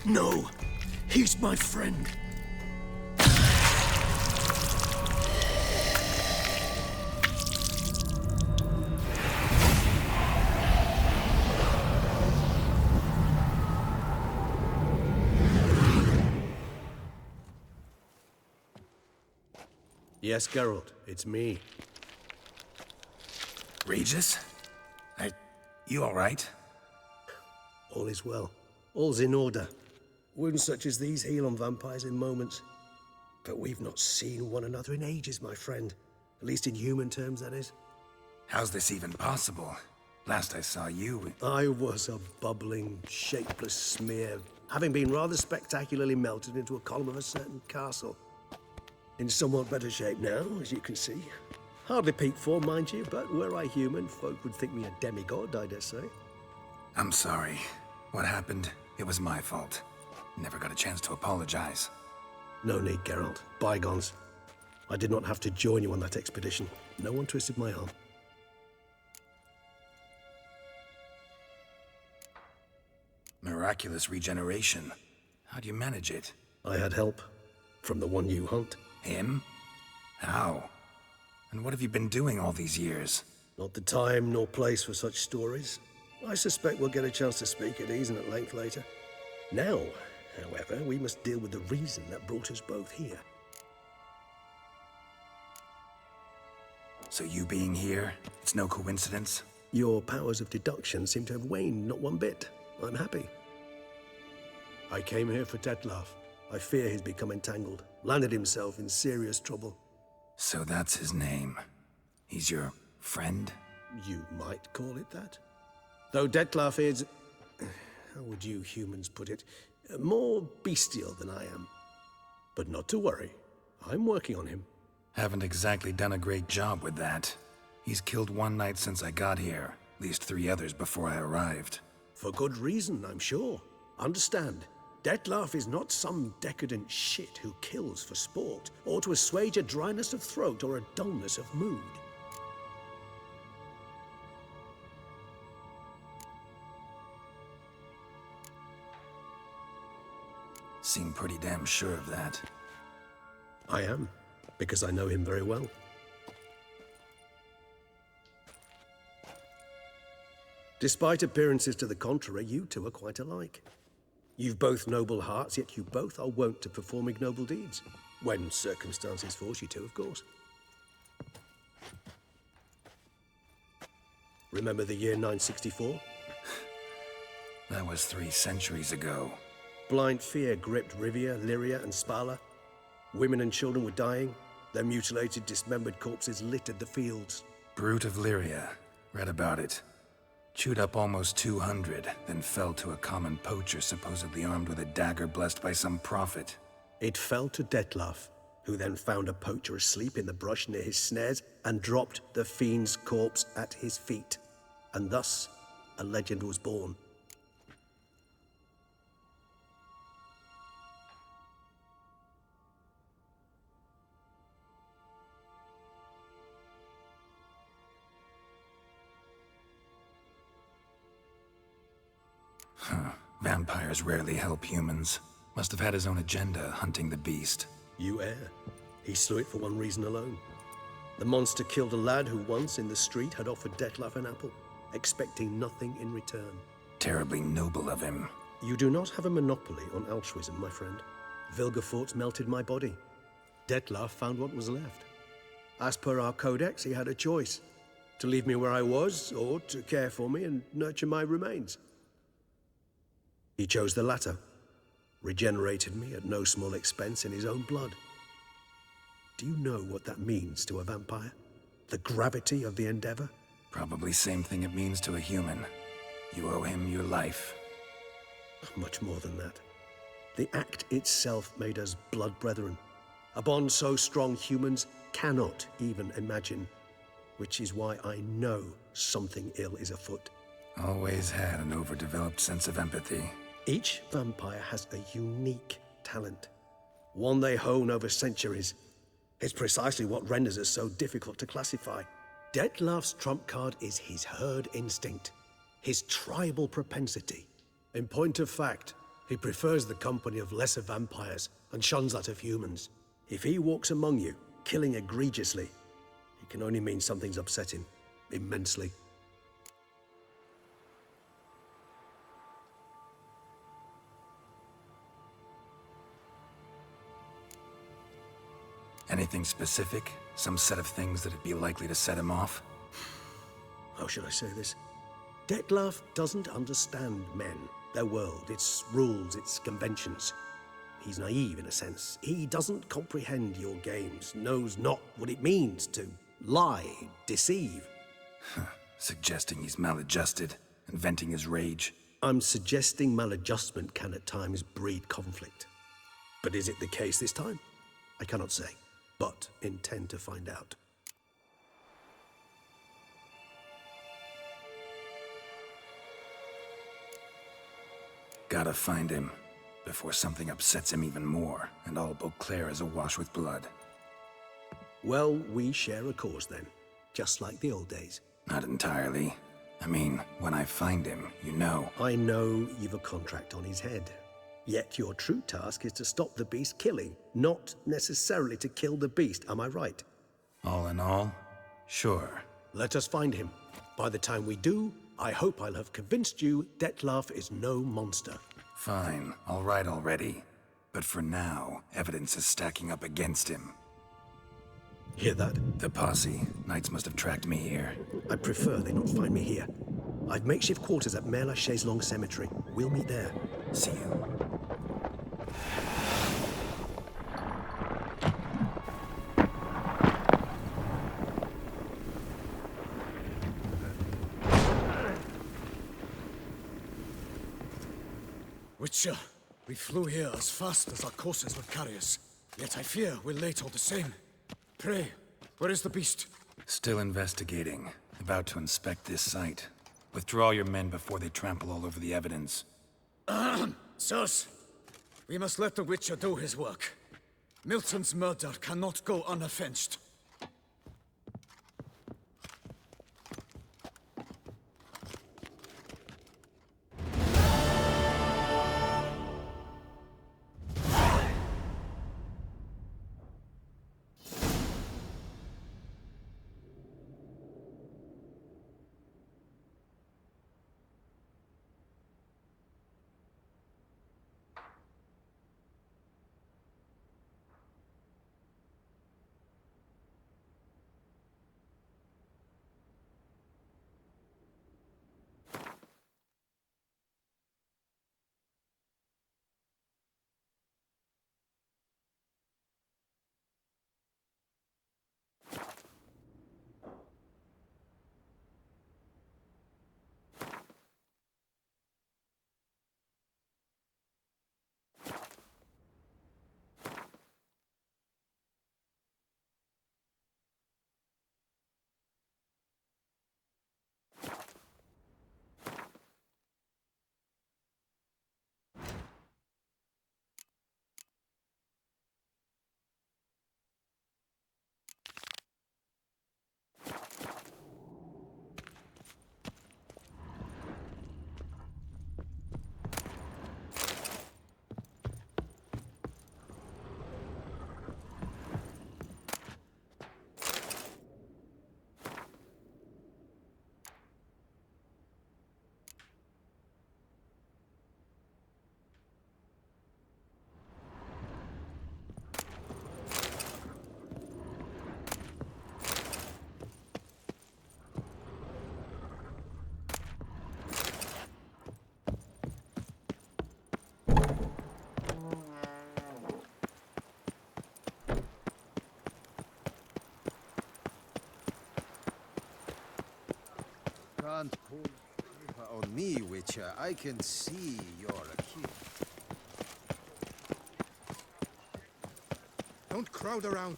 No, he's my friend. Yes, Geralt, it's me. Regis? You all right? All is well. All's in order. Wounds such as these heal on vampires in moments. But we've not seen one another in ages, my friend. At least in human terms, that is. How's this even possible? Last I saw you... I was a bubbling, shapeless smear, having been rather spectacularly melted into a column of a certain castle. In somewhat better shape now, as you can see. Hardly peak form, mind you, but were I human, folk would think me a demigod, I dare say. I'm sorry. What happened, it was my fault. Never got a chance to apologize. No need, Geralt. Bygones. I did not have to join you on that expedition. No one twisted my arm. Miraculous regeneration. How do you manage it? I had help. From the one you hunt. Him? How? And what have you been doing all these years? Not the time nor place for such stories. I suspect we'll get a chance to speak at ease and at length later. Now, however, we must deal with the reason that brought us both here. So you being here, it's no coincidence? Your powers of deduction seem to have waned not one bit. I'm happy. I came here for Detlef. I fear he's become entangled, landed himself in serious trouble. So that's his name. He's your friend? You might call it that. Though Detlef is, how would you humans put it, more bestial than I am. But not to worry, I'm working on him. Haven't exactly done a great job with that. He's killed one knight since I got here, at least 3 others before I arrived. For good reason, I'm sure. Understand, Detlef is not some decadent shit who kills for sport, or to assuage a dryness of throat or a dullness of mood. Seem pretty damn sure of that. I am, because I know him very well. Despite appearances to the contrary, you two are quite alike. You've both noble hearts, yet you both are wont to perform ignoble deeds. When circumstances force you to, of course. Remember the year 964? That was 3 centuries ago. Blind fear gripped Rivia, Lyria, and Spala. Women and children were dying. Their mutilated, dismembered corpses littered the fields. Brute of Lyria. Read about it. Chewed up almost 200, then fell to a common poacher supposedly armed with a dagger blessed by some prophet. It fell to Detlef, who then found a poacher asleep in the brush near his snares and dropped the fiend's corpse at his feet. And thus, a legend was born. Vampires rarely help humans. Must have had his own agenda, hunting the beast. You err. He slew it for one reason alone. The monster killed a lad who once, in the street, had offered Detlef an apple, expecting nothing in return. Terribly noble of him. You do not have a monopoly on altruism, my friend. Vilgefortz melted my body. Detlef found what was left. As per our codex, he had a choice. To leave me where I was, or to care for me and nurture my remains. He chose the latter, regenerated me at no small expense in his own blood. Do you know what that means to a vampire? The gravity of the endeavor? Probably same thing it means to a human. You owe him your life. Much more than that. The act itself made us blood brethren. A bond so strong humans cannot even imagine. Which is why I know something ill is afoot. Always had an overdeveloped sense of empathy. Each vampire has a unique talent, one they hone over centuries. It's precisely what renders us so difficult to classify. Detlef's trump card is his herd instinct, his tribal propensity. In point of fact, he prefers the company of lesser vampires and shuns that of humans. If he walks among you, killing egregiously, it can only mean something's upset him, immensely. Anything specific? Some set of things that'd be likely to set him off? How should I say this? Detlef doesn't understand men, their world, its rules, its conventions. He's naive in a sense. He doesn't comprehend your games, knows not what it means to lie, deceive. Suggesting he's maladjusted and venting his rage. I'm suggesting maladjustment can at times breed conflict. But is it the case this time? I cannot say, but intend to find out. Gotta find him before something upsets him even more, and all Beauclair is awash with blood. Well, we share a cause then, just like the old days. Not entirely. I mean, when I find him, you know. I know you've a contract on his head. Yet your true task is to stop the beast killing, not necessarily to kill the beast, am I right? All in all, sure. Let us find him. By the time we do, I hope I'll have convinced you Detlef is no monster. Fine, all right already. But for now, evidence is stacking up against him. Hear that? The posse. Knights must have tracked me here. I prefer they not find me here. I've makeshift quarters at Mère Lachaise Long Cemetery. We'll meet there. See you. Witcher, we flew here as fast as our courses would carry us. Yet I fear we're late all the same. Pray, where is the beast? Still investigating. About to inspect this site. Withdraw your men before they trample all over the evidence. Sirs, we must let the Witcher do his work. Milton's murder cannot go unavenged. Can't pull paper on me, Witcher. I can see you're a kid. Don't crowd around.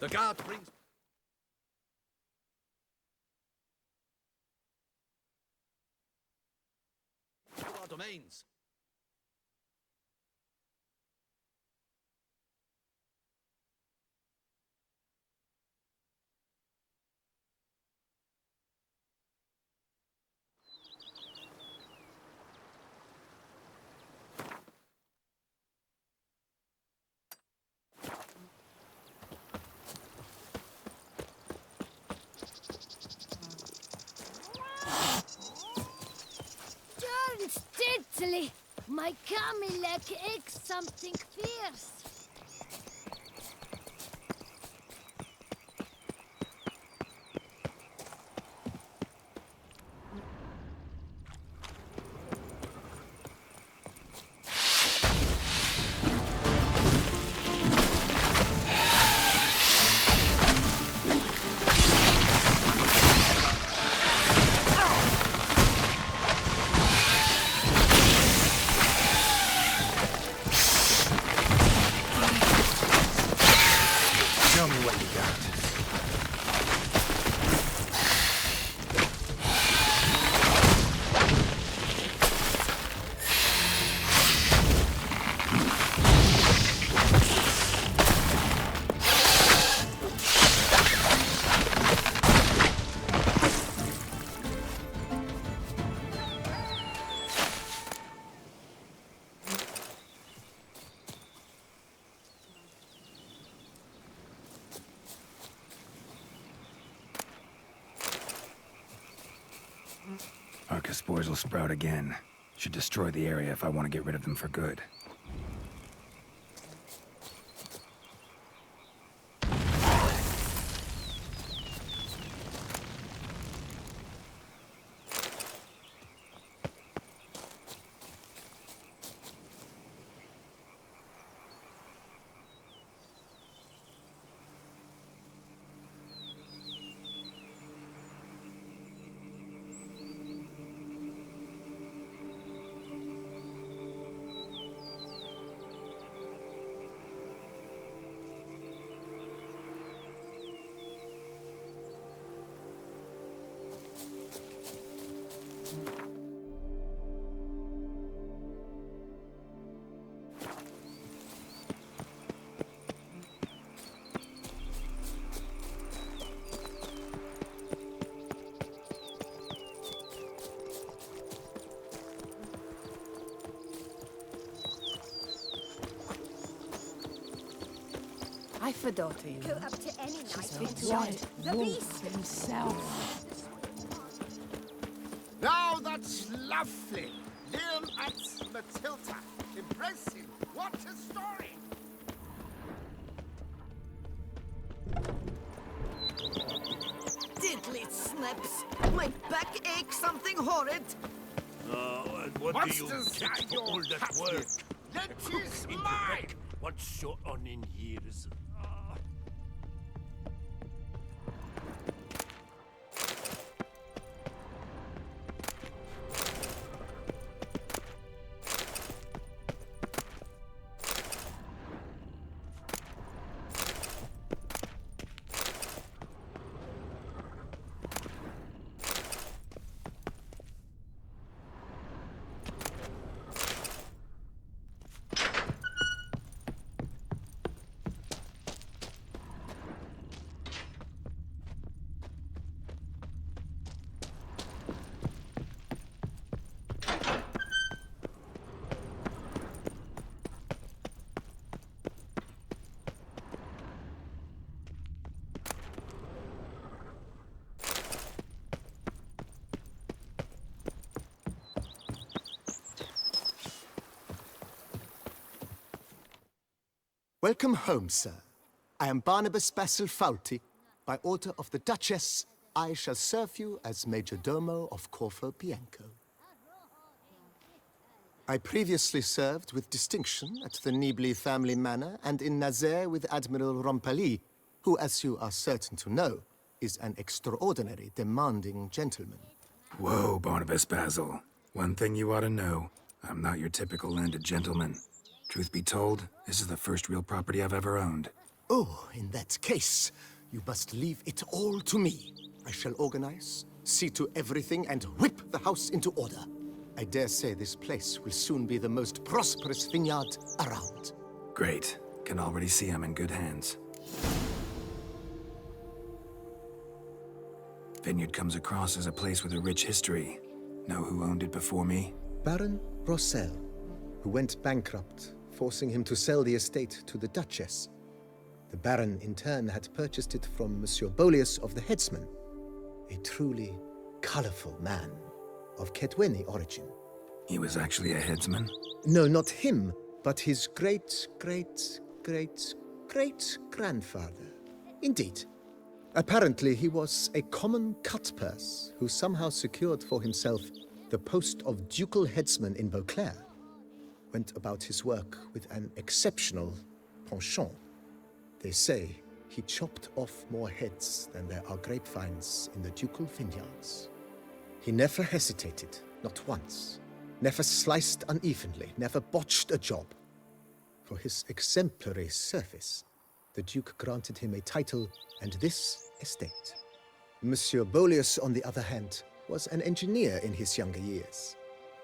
The guard brings... our domains. Steadily, my Camilek aches something fierce. Orca spores will sprout again. Should destroy the area if I want to get rid of them for good. I forgot him. Go up to any night a and white the wolf beast. himself. Now that's lovely. Liam at Matilda. Impressive. What a story. Diddly snaps. My back aches something horrid. And what do you get for all that work? That is Into mine. wreck what short on in years. Welcome home, sir. I am Barnabas Basil Fawlty. By order of the Duchess, I shall serve you as Major Domo of Corfu Bianco. I previously served with distinction at the Nibli family manor and in Nazaire with Admiral Rompali, who, as you are certain to know, is an extraordinary, demanding gentleman. Whoa, Barnabas Basil. One thing you ought to know. I'm not your typical landed gentleman. Truth be told, this is the first real property I've ever owned. Oh, in that case, you must leave it all to me. I shall organize, see to everything, and whip the house into order. I dare say this place will soon be the most prosperous vineyard around. Great. Can already see I'm in good hands. Vineyard comes across as a place with a rich history. Know who owned it before me? Baron Rossel, who went bankrupt, forcing him to sell the estate to the Duchess. The Baron, in turn, had purchased it from Monsieur Bolius of the Headsman, a truly colorful man of Ketweni origin. He was actually a headsman? No, not him, but his great-great-great-great-grandfather. Indeed. Apparently, he was a common cutpurse who somehow secured for himself the post of ducal headsman in Beauclair. Went about his work with an exceptional penchant. They say he chopped off more heads than there are grapevines in the ducal vineyards. He never hesitated, not once. Never sliced unevenly, never botched a job. For his exemplary service, the Duke granted him a title and this estate. Monsieur Bolius, on the other hand, was an engineer in his younger years.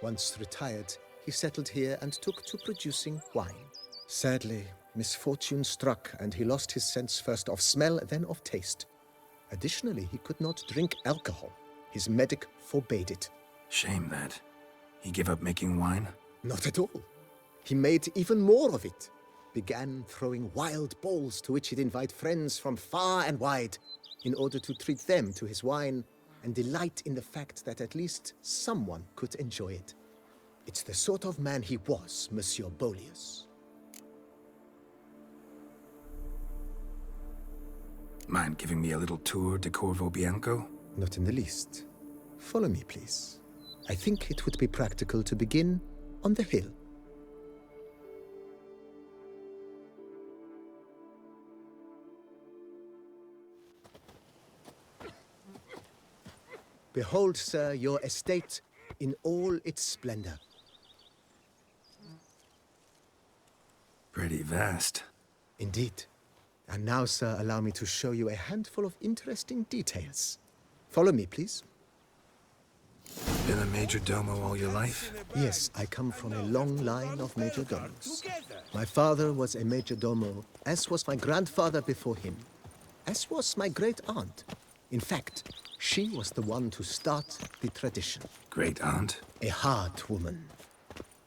Once retired, he settled here and took to producing wine. Sadly, misfortune struck and he lost his sense first of smell, then of taste. Additionally, he could not drink alcohol. His medic forbade it. Shame that. He gave up making wine? Not at all. He made even more of it. Began throwing wild balls to which he'd invite friends from far and wide in order to treat them to his wine and delight in the fact that at least someone could enjoy it. It's the sort of man he was, Monsieur Bolius. Mind giving me a little tour de Corvo Bianco? Not in the least. Follow me, please. I think it would be practical to begin on the hill. Behold, sir, your estate in all its splendor. Pretty vast. Indeed. And now, sir, allow me to show you a handful of interesting details. Follow me, please. Been a major domo all your life? Yes, I come from a long line of major domos. My father was a major domo, as was my grandfather before him, as was my great-aunt. In fact, she was the one to start the tradition. Great-aunt? A hard woman.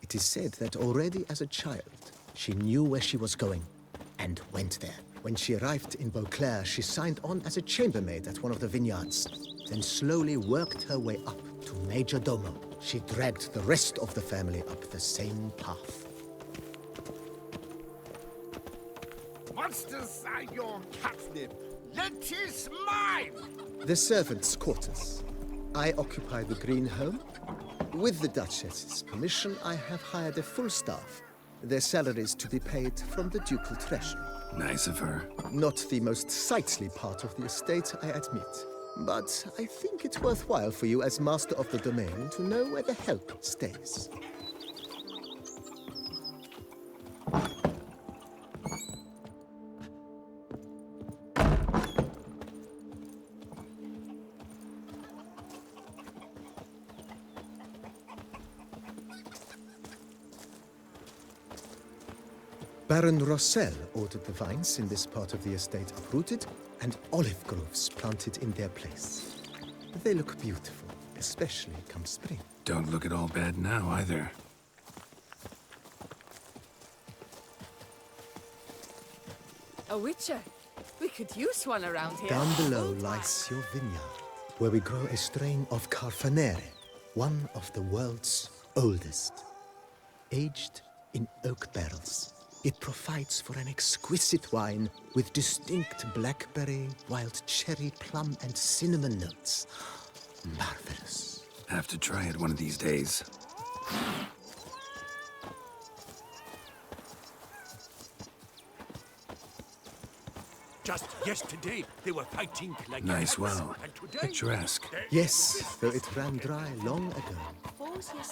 It is said that already as a child, she knew where she was going, and went there. When she arrived in Beauclair, she signed on as a chambermaid at one of the vineyards, then slowly worked her way up to Major Domo. She dragged the rest of the family up the same path. Monsters are your catnip. Let is mine! The servants' quarters. I occupy the green home. With the Duchess's permission, I have hired a full staff. Their salaries to be paid from the ducal treasury. Nice of her. Not the most sightly part of the estate, I admit. But I think it's worthwhile for you as master of the domain to know where the help stays. Baron Rossel ordered the vines in this part of the estate uprooted and olive groves planted in their place. They look beautiful, especially come spring. Don't look at all bad now, either. A witcher. We could use one around here. Down below lies your vineyard, where we grow a strain of Carfanere, one of the world's oldest. Aged in oak barrels. It provides for an exquisite wine with distinct blackberry, wild cherry, plum, and cinnamon notes. Marvelous. Have to try it one of these days. Just yesterday, they were fighting like Nice well. Picturesque. Yes, though it ran dry long ago.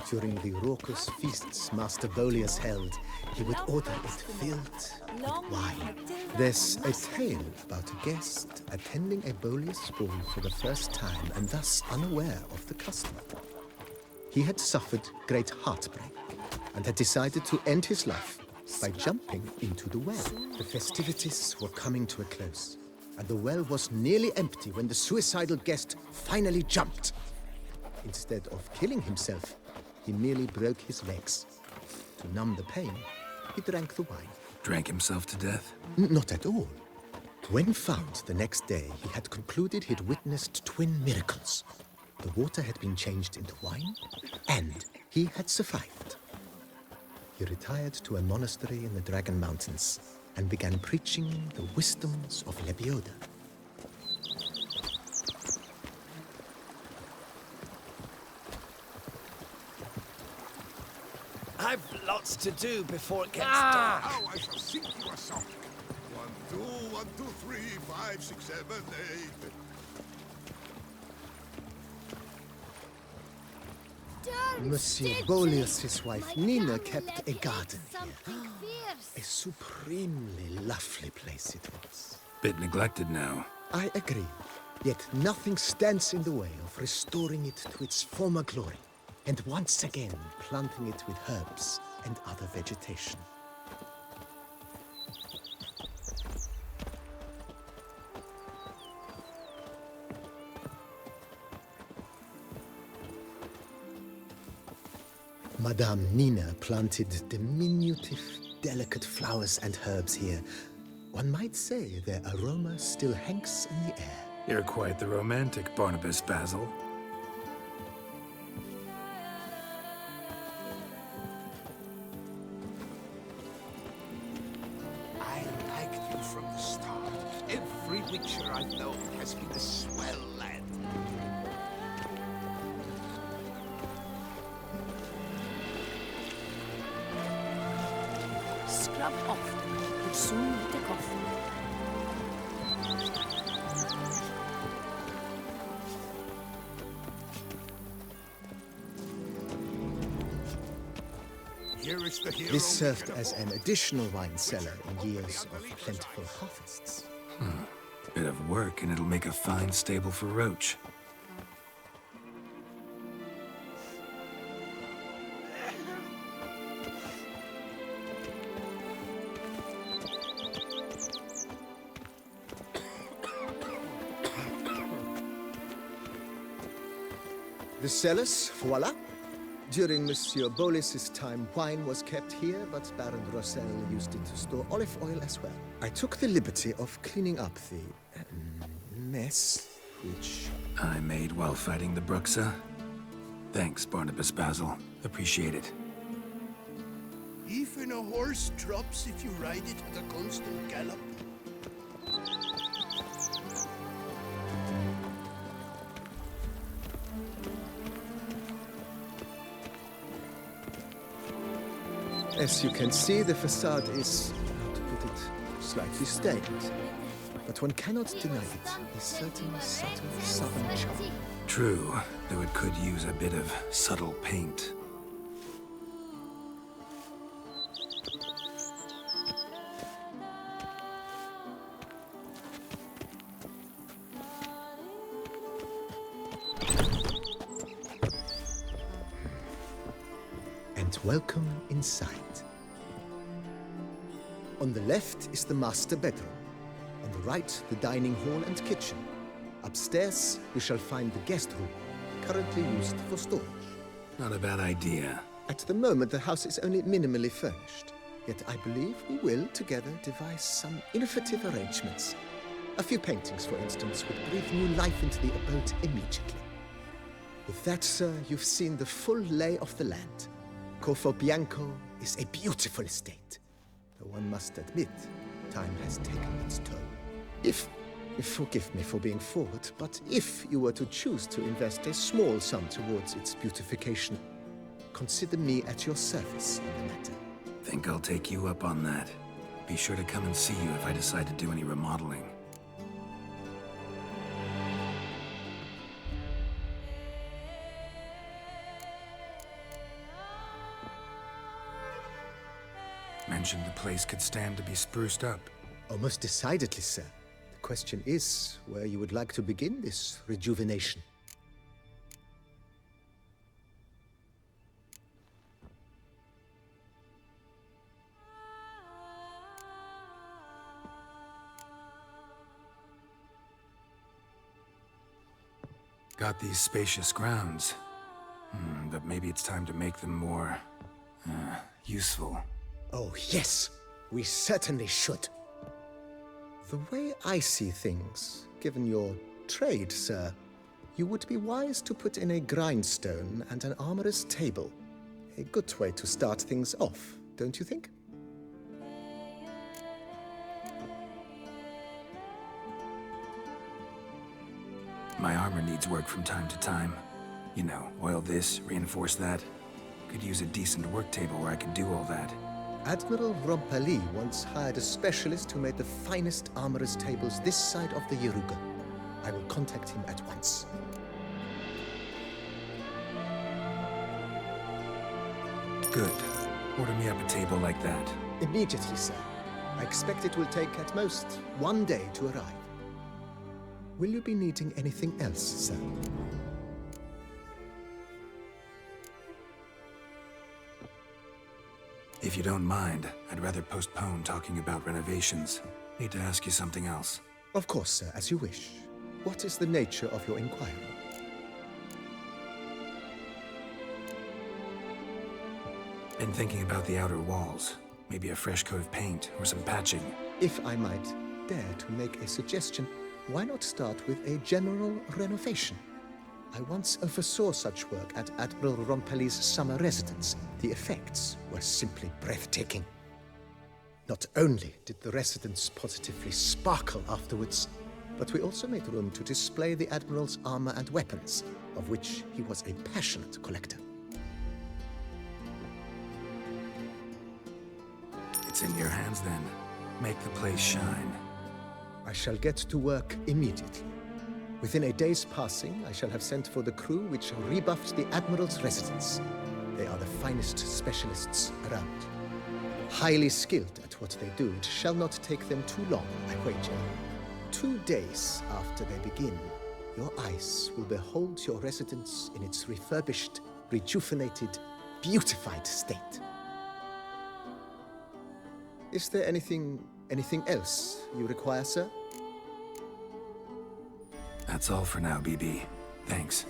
During the raucous feasts Master Bolius held, he would order it filled with wine. There's a tale about a guest attending a Bolius ball for the first time and thus unaware of the custom. He had suffered great heartbreak and had decided to end his life by jumping into the well. The festivities were coming to a close, and the well was nearly empty when the suicidal guest finally jumped. Instead of killing himself, he merely broke his legs. To numb the pain, he drank the wine. Drank himself to death? Not at all. When found the next day, he had concluded he'd witnessed twin miracles. The water had been changed into wine, and he had survived. He retired to a monastery in the Dragon Mountains and began preaching the wisdoms of Lebioda. I've lots to do before it gets Now dark. I shall sink you a song. 1, 2, 1, 2, 3, 5, 6, 7, 8. Monsieur Bolius' wife Nina kept a garden here. A supremely lovely place it was. Bit neglected now. I agree. Yet nothing stands in the way of restoring it to its former glory, and once again planting it with herbs and other vegetation. Madame Nina planted diminutive, delicate flowers and herbs here. One might say their aroma still hangs in the air. You're quite the romantic, Barnabas Basil. I liked you from the start. Every Witcher I've known has been a swell lad. Scrub off. You'll soon take off. Here is the hero. This served as an additional wine cellar in years of plentiful harvests. Bit of work, and it'll make a fine stable for Roach. The cellars, voila. During Monsieur Bolis's time, wine was kept here, but Baron Rossel used it to store olive oil as well. I took the liberty of cleaning up the mess, which I made while fighting the Bruxa. Thanks, Barnabas Basil. Appreciate it. Even a horse drops if you ride it at a constant gallop. As you can see, the facade is, how to put it, slightly stained. But one cannot deny it, a certain subtle southern charm. True, though it could use a bit of subtle paint. And welcome inside. On the left is the master bedroom. On the right, the dining hall and kitchen. Upstairs, we shall find the guest room, currently used for storage. Not a bad idea. At the moment, the house is only minimally furnished. Yet I believe we will, together, devise some innovative arrangements. A few paintings, for instance, would breathe new life into the abode immediately. With that, sir, you've seen the full lay of the land. Corfo Bianco is a beautiful estate. Though one must admit, time has taken its toll. If, forgive me for being forward, but if you were to choose to invest a small sum towards its beautification, consider me at your service in the matter. Think I'll take you up on that. Be sure to come and see you if I decide to do any remodeling. Mentioned the place could stand to be spruced up. Oh, most decidedly, sir. The question is where you would like to begin this rejuvenation. Got these spacious grounds. But maybe it's time to make them more, useful. Oh, yes. We certainly should. The way I see things, given your trade, sir, you would be wise to put in a grindstone and an armorer's table. A good way to start things off, don't you think? My armor needs work from time to time. You know, oil this, reinforce that. Could use a decent work table where I could do all that. Admiral Rompali once hired a specialist who made the finest armorer's tables this side of the Yeruga. I will contact him at once. Good. Order me up a table like that. Immediately, sir. I expect it will take at most 1 day to arrive. Will you be needing anything else, sir? If you don't mind, I'd rather postpone talking about renovations. Need to ask you something else. Of course, sir, as you wish. What is the nature of your inquiry? Been thinking about the outer walls. Maybe a fresh coat of paint or some patching. If I might dare to make a suggestion, why not start with a general renovation? I once oversaw such work at Admiral Rompelli's summer residence. The effects were simply breathtaking. Not only did the residence positively sparkle afterwards, but we also made room to display the Admiral's armor and weapons, of which he was a passionate collector. It's in your hands then. Make the place shine. I shall get to work immediately. Within a day's passing, I shall have sent for the crew which rebuffed the Admiral's residence. They are the finest specialists around. Highly skilled at what they do, it shall not take them too long, I wager. 2 days after they begin, your eyes will behold your residence in its refurbished, rejuvenated, beautified state. Is there anything else you require, sir? That's all for now, BB. Thanks.